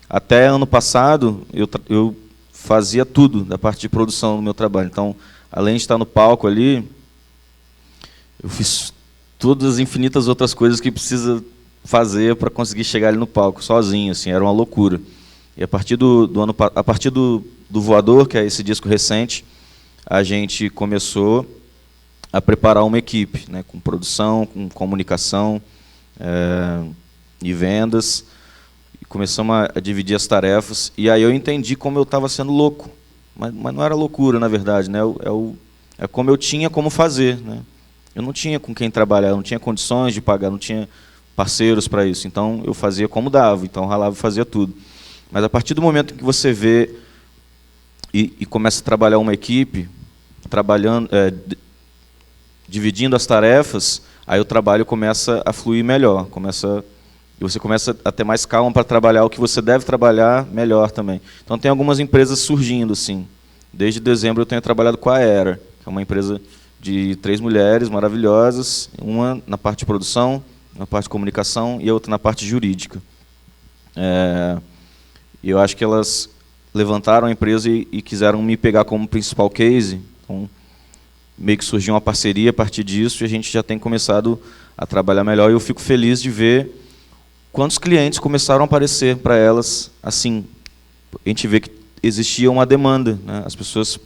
até ano passado, eu fazia tudo da parte de produção do meu trabalho. Então, além de estar no palco ali, eu fiz todas as infinitas outras coisas que precisa fazer para conseguir chegar ali no palco, sozinho, assim, era uma loucura. E a partir do Voador, que é esse disco recente, a gente começou a preparar uma equipe, né, com produção, com comunicação e vendas. Começamos a dividir as tarefas, e aí eu entendi como eu estava sendo louco. Mas não era loucura, na verdade, né? É como eu tinha como fazer, né? Eu não tinha com quem trabalhar, eu não tinha condições de pagar, não tinha parceiros para isso. Então, eu fazia como dava, então ralava e fazia tudo. Mas a partir do momento em que você vê e começa a trabalhar uma equipe, trabalhando, dividindo as tarefas, aí o trabalho começa a fluir melhor, e você começa a ter mais calma para trabalhar o que você deve trabalhar melhor também. Então, tem algumas empresas surgindo, assim. Desde dezembro eu tenho trabalhado com a Era, que é uma empresa de 3 mulheres maravilhosas, uma na parte de produção, na parte de comunicação e a outra na parte jurídica. E eu acho que elas levantaram a empresa e quiseram me pegar como principal case. Então, meio que surgiu uma parceria a partir disso, e a gente já tem começado a trabalhar melhor, e eu fico feliz de ver quantos clientes começaram a aparecer para elas assim. A gente vê que existia uma demanda, né? As pessoas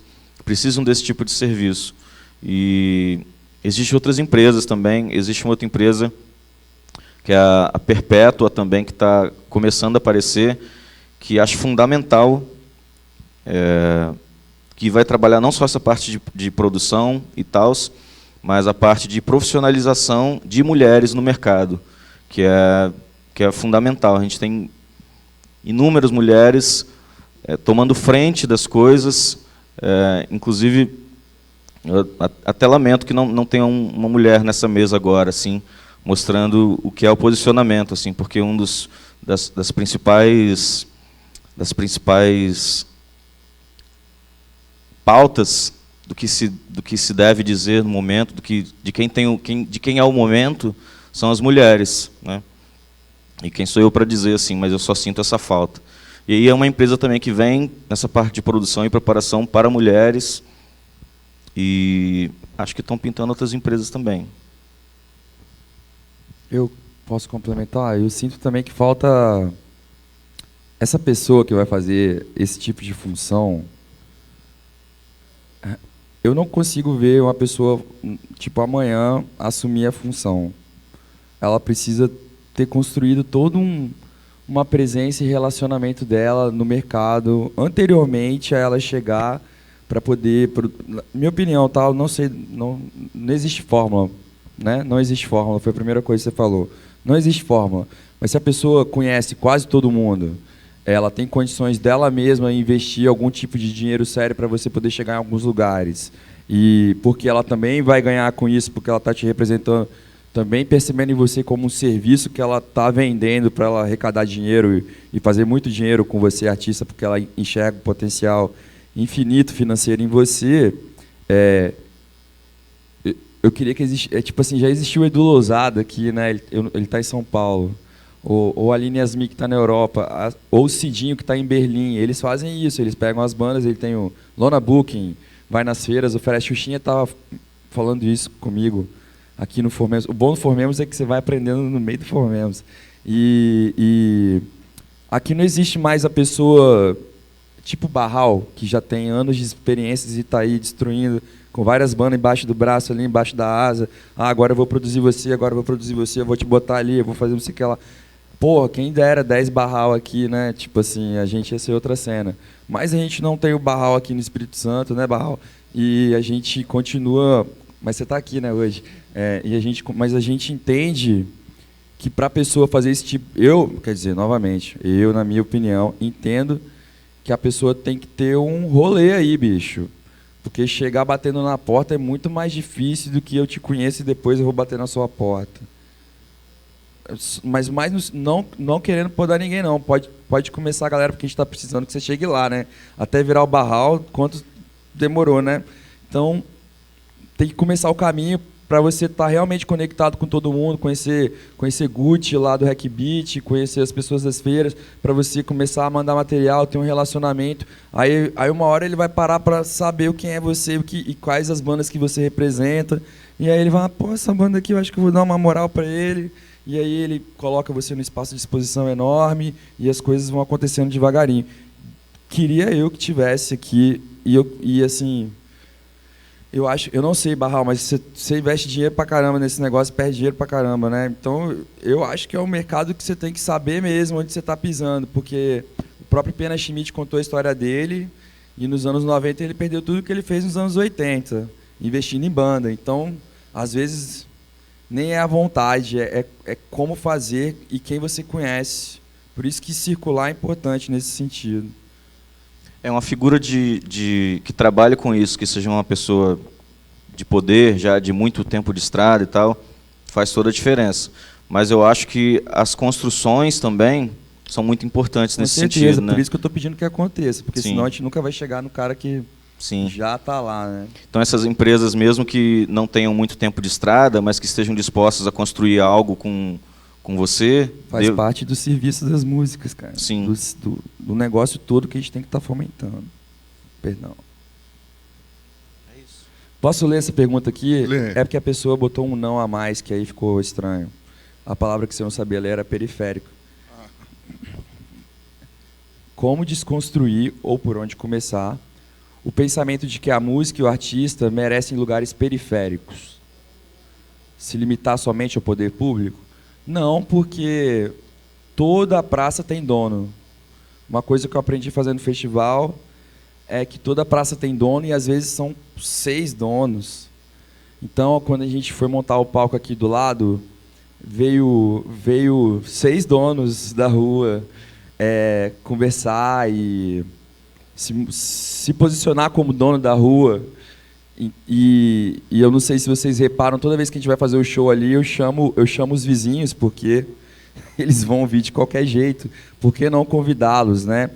precisam desse tipo de serviço. E existem outras empresas também. Existe uma outra empresa, que é a Perpétua também, que está começando a aparecer, que acho fundamental, que vai trabalhar não só essa parte de produção e tal, mas a parte de profissionalização de mulheres no mercado, que é fundamental. A gente tem inúmeras mulheres tomando frente das coisas, inclusive, eu até lamento que não tenha uma mulher nessa mesa agora, assim, mostrando o que é o posicionamento, assim, porque das principais pautas do que se deve dizer no momento, de quem é o momento, são as mulheres, né? E quem sou eu para dizer assim, mas eu só sinto essa falta. E aí é uma empresa também que vem nessa parte de produção e preparação para mulheres, e acho que estão pintando outras empresas também. Eu posso complementar? Eu sinto também que falta essa pessoa que vai fazer esse tipo de função. eu não consigo ver uma pessoa, tipo, amanhã assumir a função. Ela precisa ter construído uma presença e relacionamento dela no mercado anteriormente a ela chegar para poder, minha opinião, tá? Eu não sei, não existe fórmula, né? Não existe fórmula, foi a primeira coisa que você falou. Não existe fórmula, mas se a pessoa conhece quase todo mundo, ela tem condições dela mesma investir algum tipo de dinheiro sério para você poder chegar em alguns lugares, e porque ela também vai ganhar com isso, porque ela está te representando, também percebendo em você como um serviço que ela está vendendo para ela arrecadar dinheiro e fazer muito dinheiro com você, artista, porque ela enxerga o potencial infinito financeiro em você. Eu queria que existisse, tipo assim, já existiu o Edu Lousada aqui, né? Ele está em São Paulo, ou a Aline Yasmin, que está na Europa, ou o Cidinho, que está em Berlim. Eles fazem isso, eles pegam as bandas, ele tem o Lona Booking, vai nas feiras, oferece. Xuxinha estava falando isso comigo aqui no Formemos. O bom do Formemos é que você vai aprendendo no meio do Formemos. E aqui não existe mais a pessoa tipo Barral, que já tem anos de experiências e está aí destruindo, com várias bandas embaixo do braço, ali embaixo da asa. Ah, agora eu vou produzir você, agora eu vou produzir você, eu vou te botar ali, eu vou fazer não sei o que lá. Porra, quem dera 10 Barral aqui, né? Tipo assim, a gente ia ser outra cena. Mas a gente não tem o Barral aqui no Espírito Santo, né, Barral? E a gente continua... Mas você está aqui, né, hoje. Mas a gente entende que para a pessoa fazer esse tipo... Quer dizer, novamente, eu, na minha opinião, entendo que a pessoa tem que ter um rolê aí, bicho. Porque chegar batendo na porta é muito mais difícil do que eu te conheço e depois eu vou bater na sua porta. Mas mais não querendo podar ninguém, não. Pode começar, galera, porque a gente está precisando que você chegue lá, né? Até virar o Barral, quanto demorou, né? Então, tem que começar o caminho para você estar realmente conectado com todo mundo, conhecer Gucci lá do Hackbeat, conhecer as pessoas das feiras, para você começar a mandar material, ter um relacionamento. Aí uma hora ele vai parar para saber quem é você e quais as bandas que você representa. E aí ele vai, pô, essa banda aqui eu acho que eu vou dar uma moral para ele. E aí ele coloca você num espaço de exposição enorme e as coisas vão acontecendo devagarinho. Queria eu que tivesse aqui e assim... Eu não sei, Barral, mas você investe dinheiro pra caramba nesse negócio, perde dinheiro pra caramba, né? Então, eu acho que é um mercado que você tem que saber mesmo onde você está pisando, porque o próprio Pena Schmidt contou a história dele, e nos anos 90 ele perdeu tudo que ele fez nos anos 80, investindo em banda. Então, às vezes, nem é a vontade, é como fazer e quem você conhece. Por isso que circular é importante nesse sentido. É uma figura que trabalhe com isso, que seja uma pessoa de poder, já de muito tempo de estrada e tal, faz toda a diferença. Mas eu acho que as construções também são muito importantes nesse sentido, né? Por isso que eu estou pedindo que aconteça, porque Sim. senão a gente nunca vai chegar no cara que Sim. já está lá, né? Então essas empresas, mesmo que não tenham muito tempo de estrada, mas que estejam dispostas a construir algo com você... Faz parte do serviço das músicas, cara. Sim. Do negócio todo que a gente tem que estar fomentando. Perdão. É isso. Posso ler essa pergunta aqui? Lê. É porque a pessoa botou um não a mais, que aí ficou estranho. A palavra que você não sabia ler era periférico. Como desconstruir, ou por onde começar, o pensamento de que a música e o artista merecem lugares periféricos? Se limitar somente ao poder público? Não, porque toda praça tem dono. Uma coisa que eu aprendi fazendo festival é que toda praça tem dono e às vezes são 6 donos. Então, quando a gente foi montar o palco aqui do lado, veio 6 donos da rua conversar e se posicionar como dono da rua. E eu não sei se vocês reparam, toda vez que a gente vai fazer o show ali, eu chamo os vizinhos, porque eles vão vir de qualquer jeito. Por que não convidá-los, né?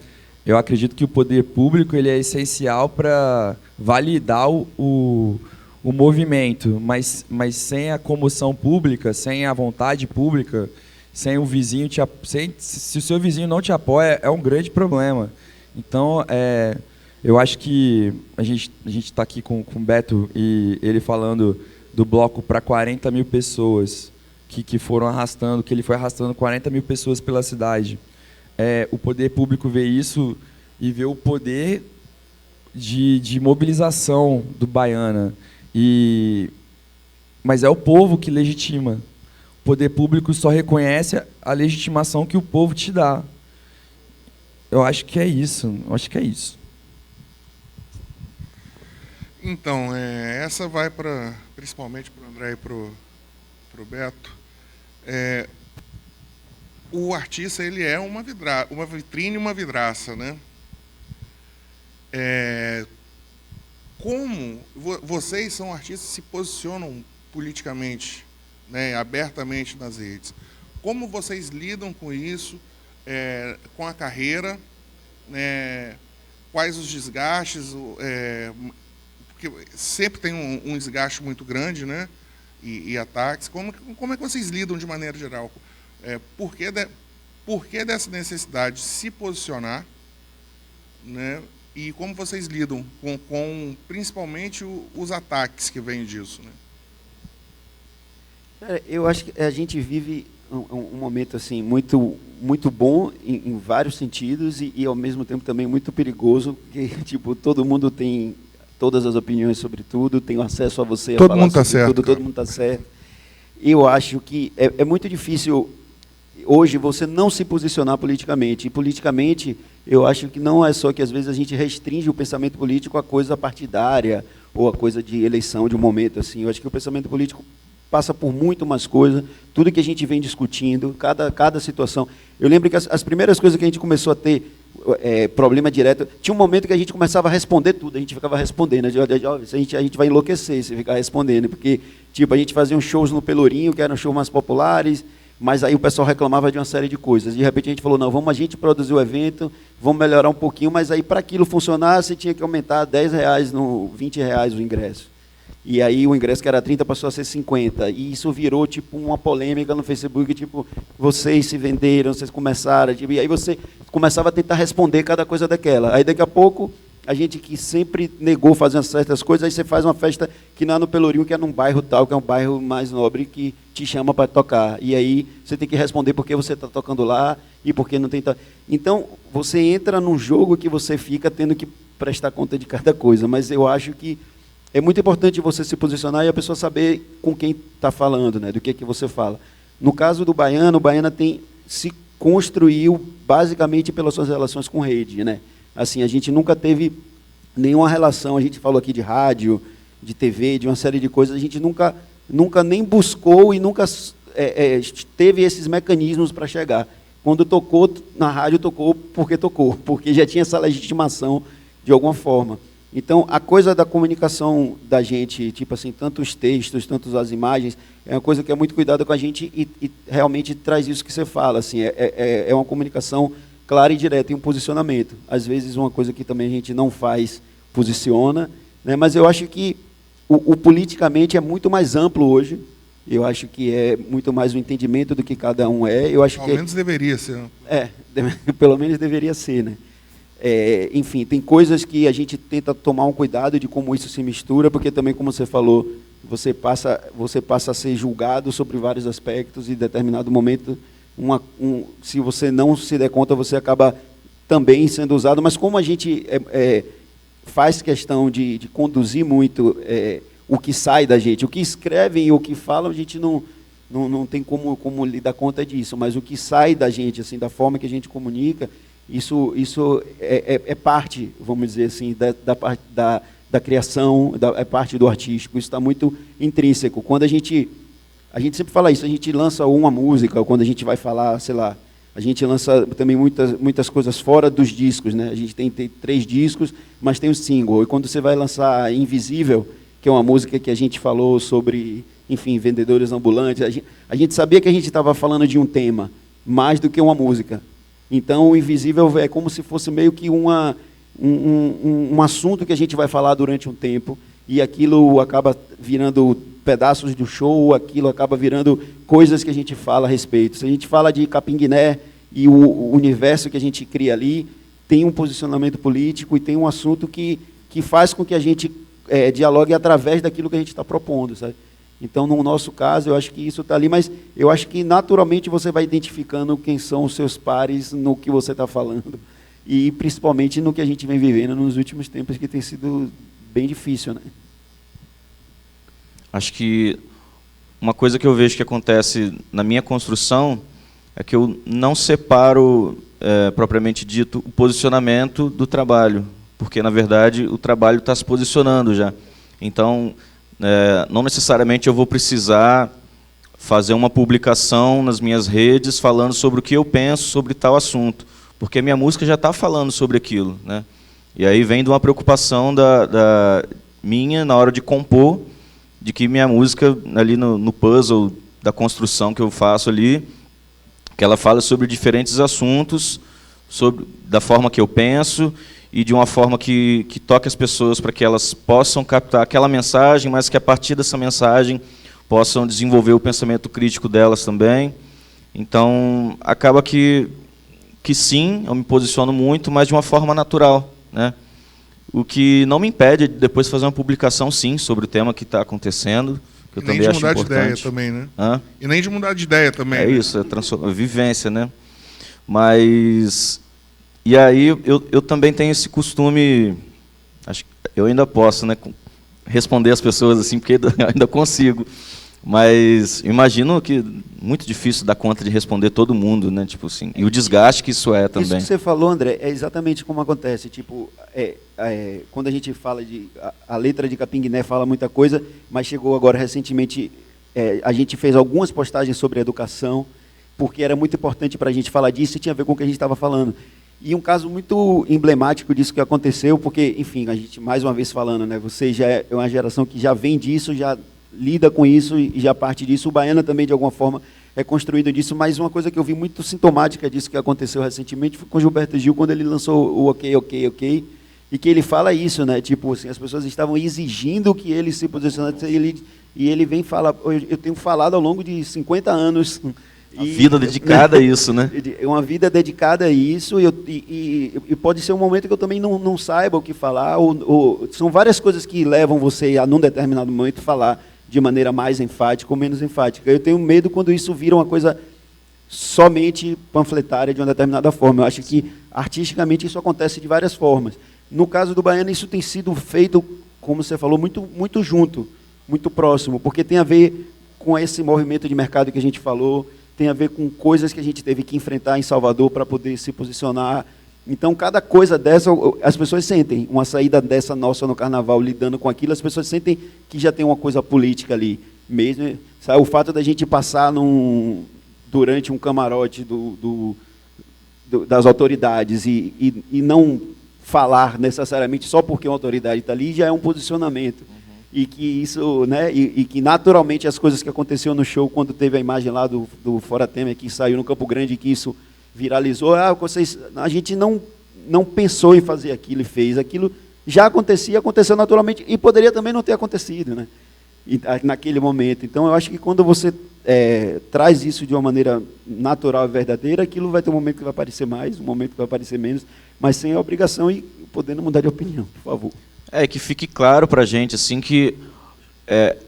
Eu acredito que o poder público ele é essencial para validar o movimento, mas sem a comoção pública, sem a vontade pública, sem o vizinho se o seu vizinho não te apoia, é um grande problema. Então, eu acho que a gente está aqui com o Beto e ele falando do bloco para 40 mil pessoas que foram arrastando, que ele foi arrastando 40 mil pessoas pela cidade. O poder público vê isso e vê o poder de mobilização do Baiana. Mas é o povo que legitima. O poder público só reconhece a legitimação que o povo te dá. Eu acho que é isso. Então, essa vai principalmente para o André e para o Beto. O artista, ele é uma vitrine, uma vidraça, né? Como vocês são artistas que se posicionam politicamente, né, abertamente nas redes? Como vocês lidam com isso, com a carreira, né? Quais os desgastes? Porque sempre tem um desgaste muito grande, né? E ataques. Como é que vocês lidam de maneira geral? Por que dessa necessidade de se posicionar, né? E como vocês lidam com principalmente os ataques que vêm disso, né? Eu acho que a gente vive um momento assim muito bom em vários sentidos e ao mesmo tempo também muito perigoso, porque tipo todo mundo tem todas as opiniões sobre tudo, tem acesso a você a todo falar mundo tá sobre certo, tudo, todo mundo está certo. Eu acho que é muito difícil hoje você não se posicionar politicamente. E politicamente, eu acho que não é só que às vezes a gente restringe o pensamento político a coisa partidária ou a coisa de eleição de um momento assim. Eu acho que o pensamento político passa por muito mais coisa, tudo que a gente vem discutindo, cada situação. Eu lembro que as primeiras coisas que a gente começou a ter problema direto, tinha um momento que a gente começava a responder tudo, a gente ficava respondendo, a gente vai enlouquecer se ficar respondendo, porque tipo, a gente fazia uns shows no Pelourinho, que eram shows mais populares, mas aí o pessoal reclamava de uma série de coisas. De repente a gente falou, não, vamos a gente produzir o evento, vamos melhorar um pouquinho, mas aí para aquilo funcionar, você tinha que aumentar R$10, R$20 o ingresso. E aí o ingresso que era 30 passou a ser 50. E isso virou tipo uma polêmica no Facebook, tipo, vocês se venderam, vocês começaram, tipo, e aí você começava a tentar responder cada coisa daquela. Aí daqui a pouco, a gente que sempre negou fazer certas coisas, aí você faz uma festa que não é no Pelourinho, que é num bairro tal, que é um bairro mais nobre, que te chama para tocar. E aí você tem que responder por que você está tocando lá e por que não tem... Então, você entra num jogo que você fica tendo que prestar conta de cada coisa. Mas eu acho que é muito importante você se posicionar e a pessoa saber com quem está falando, né, do que você fala. No caso do Baiana, o Baiana se construiu basicamente pelas suas relações com rede, né? Assim, a gente nunca teve nenhuma relação, a gente falou aqui de rádio, de TV, de uma série de coisas, a gente nunca nem buscou e nunca teve esses mecanismos para chegar. Quando tocou na rádio, tocou, porque já tinha essa legitimação de alguma forma. Então, a coisa da comunicação da gente, tipo assim, tanto os textos, tanto as imagens, é uma coisa que é muito cuidada com a gente e realmente traz isso que você fala, assim, é uma comunicação clara e direta e um posicionamento. Às vezes, uma coisa que também a gente não faz, posiciona, né? Mas eu acho que o politicamente é muito mais amplo hoje, eu acho que é muito mais o entendimento do que cada um é. Eu acho Pelo menos deveria ser. Pelo menos deveria ser, né? Enfim, tem coisas que a gente tenta tomar um cuidado de como isso se mistura, porque também, como você falou, você passa a ser julgado sobre vários aspectos e, em determinado momento, se você não se der conta, você acaba também sendo usado. Mas como a gente faz questão de conduzir muito o que sai da gente, o que escrevem e o que falam, a gente não tem como lhe dar conta disso, mas o que sai da gente, assim, da forma que a gente comunica, isso é parte, vamos dizer assim, da criação, é parte do artístico. Isso está muito intrínseco. Quando a gente sempre fala isso, a gente lança uma música, ou quando a gente vai falar, sei lá, a gente lança também muitas coisas fora dos discos, né? A gente tem 3 discos, mas tem o single. E quando você vai lançar Invisível, que é uma música que a gente falou sobre, enfim, vendedores ambulantes, a gente sabia que a gente estava falando de um tema, mais do que uma música. Então, o Invisível é como se fosse meio que um assunto que a gente vai falar durante um tempo, e aquilo acaba virando pedaços do show, aquilo acaba virando coisas que a gente fala a respeito. Se a gente fala de Capinguiné e o universo que a gente cria ali, tem um posicionamento político e tem um assunto que faz com que a gente dialogue através daquilo que a gente está propondo, sabe? Então, no nosso caso, eu acho que isso está ali, mas eu acho que naturalmente você vai identificando quem são os seus pares no que você está falando. e principalmente no que a gente vem vivendo nos últimos tempos, que tem sido bem difícil, né? Acho que uma coisa que eu vejo que acontece na minha construção é que eu não separo, propriamente dito, o posicionamento do trabalho, porque, na verdade, o trabalho está se posicionando já. Então, não necessariamente eu vou precisar fazer uma publicação nas minhas redes falando sobre o que eu penso sobre tal assunto, porque a minha música já está falando sobre aquilo, né? E aí vem de uma preocupação da minha, na hora de compor, de que minha música, ali no puzzle da construção que eu faço ali, que ela fala sobre diferentes assuntos, da forma que eu penso, e de uma forma que toque as pessoas para que elas possam captar aquela mensagem, mas que a partir dessa mensagem possam desenvolver o pensamento crítico delas também. Então, acaba que sim, eu me posiciono muito, mas de uma forma natural, né? O que não me impede de depois fazer uma publicação, sim, sobre o tema que está acontecendo, que eu também acho importante. Nem de mudar de ideia também, né? Hã? E nem de mudar de ideia também. É né? isso, é vivência, né? Mas... E aí eu também tenho esse costume, acho que eu ainda posso, né, responder as pessoas assim, porque eu ainda consigo, mas imagino que muito difícil dar conta de responder todo mundo, né, tipo assim, e o desgaste que isso é também. Isso que você falou, André, é exatamente como acontece, tipo, quando a gente fala a letra de Capim Guiné fala muita coisa, mas chegou agora recentemente, a gente fez algumas postagens sobre educação, porque era muito importante para a gente falar disso e tinha a ver com o que a gente estava falando. E um caso muito emblemático disso que aconteceu, porque, enfim, a gente, mais uma vez falando, né, você já é uma geração que já vem disso, já lida com isso e já parte disso. O Baiana também, de alguma forma, é construído disso, mas uma coisa que eu vi muito sintomática disso que aconteceu recentemente foi com o Gilberto Gil, quando ele lançou o Ok, Ok, Ok, e que ele fala isso, né, tipo assim, as pessoas estavam exigindo que ele se posicionasse, e ele vem falar, eu tenho falado ao longo de 50 anos... A vida dedicada a isso, né? Uma vida dedicada a isso, e pode ser um momento que eu também não saiba o que falar, ou são várias coisas que levam você a, num determinado momento, falar de maneira mais enfática ou menos enfática. Eu tenho medo quando isso vira uma coisa somente panfletária de uma determinada forma. Eu acho que, artisticamente, isso acontece de várias formas. No caso do Baiana, isso tem sido feito, como você falou, muito, muito junto, muito próximo, porque tem a ver com esse movimento de mercado que a gente falou, tem a ver com coisas que a gente teve que enfrentar em Salvador para poder se posicionar. Então, cada coisa dessa, as pessoas sentem, uma saída dessa nossa no Carnaval, lidando com aquilo, as pessoas sentem que já tem uma coisa política ali mesmo. Sabe? O fato da gente passar durante um camarote das autoridades e não falar necessariamente só porque uma autoridade está ali, já é um posicionamento. E que isso, né, e que naturalmente as coisas que aconteceram no show, quando teve a imagem lá do Fora Temer, que saiu no Campo Grande, que isso viralizou, a gente não pensou em fazer aquilo e fez. Aquilo já aconteceu naturalmente, e poderia também não ter acontecido, né, naquele momento. Então, eu acho que quando você traz isso de uma maneira natural e verdadeira, aquilo vai ter um momento que vai aparecer mais, um momento que vai aparecer menos, mas sem a obrigação e podendo mudar de opinião, por favor. Que fique claro para a gente assim, que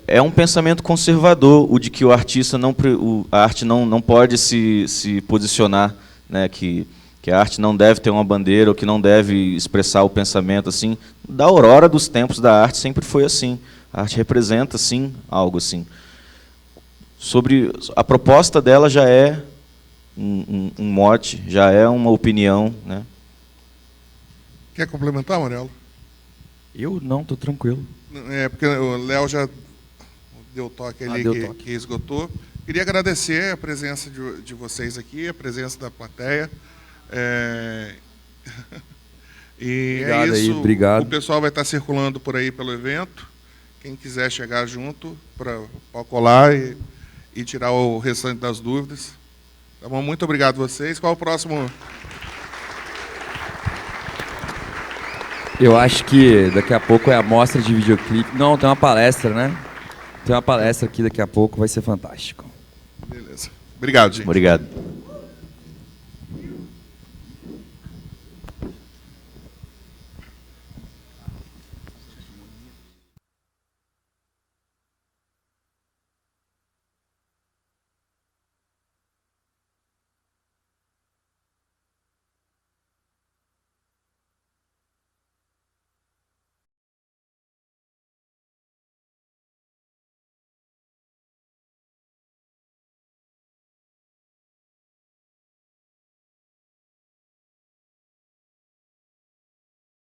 é um pensamento conservador o de que a arte não pode se posicionar, né, que a arte não deve ter uma bandeira, ou que não deve expressar o pensamento. Assim. Da aurora dos tempos da arte sempre foi assim. A arte representa, sim, algo assim. A proposta dela já é um mote, já é uma opinião. Né? Quer complementar, Amarelo? Eu não, estou tranquilo. Porque o Léo já deu toque ali que esgotou. Queria agradecer a presença de vocês aqui, a presença da plateia. E obrigado, é isso. aí, obrigado. O pessoal vai estar circulando por aí pelo evento. Quem quiser chegar junto, para colar e tirar o restante das dúvidas. Tá bom? Muito obrigado a vocês. Qual o próximo? Eu acho que daqui a pouco é a mostra de videoclipe. Não, tem uma palestra, né? Tem uma palestra aqui daqui a pouco, vai ser fantástico. Beleza. Obrigado, gente. Obrigado.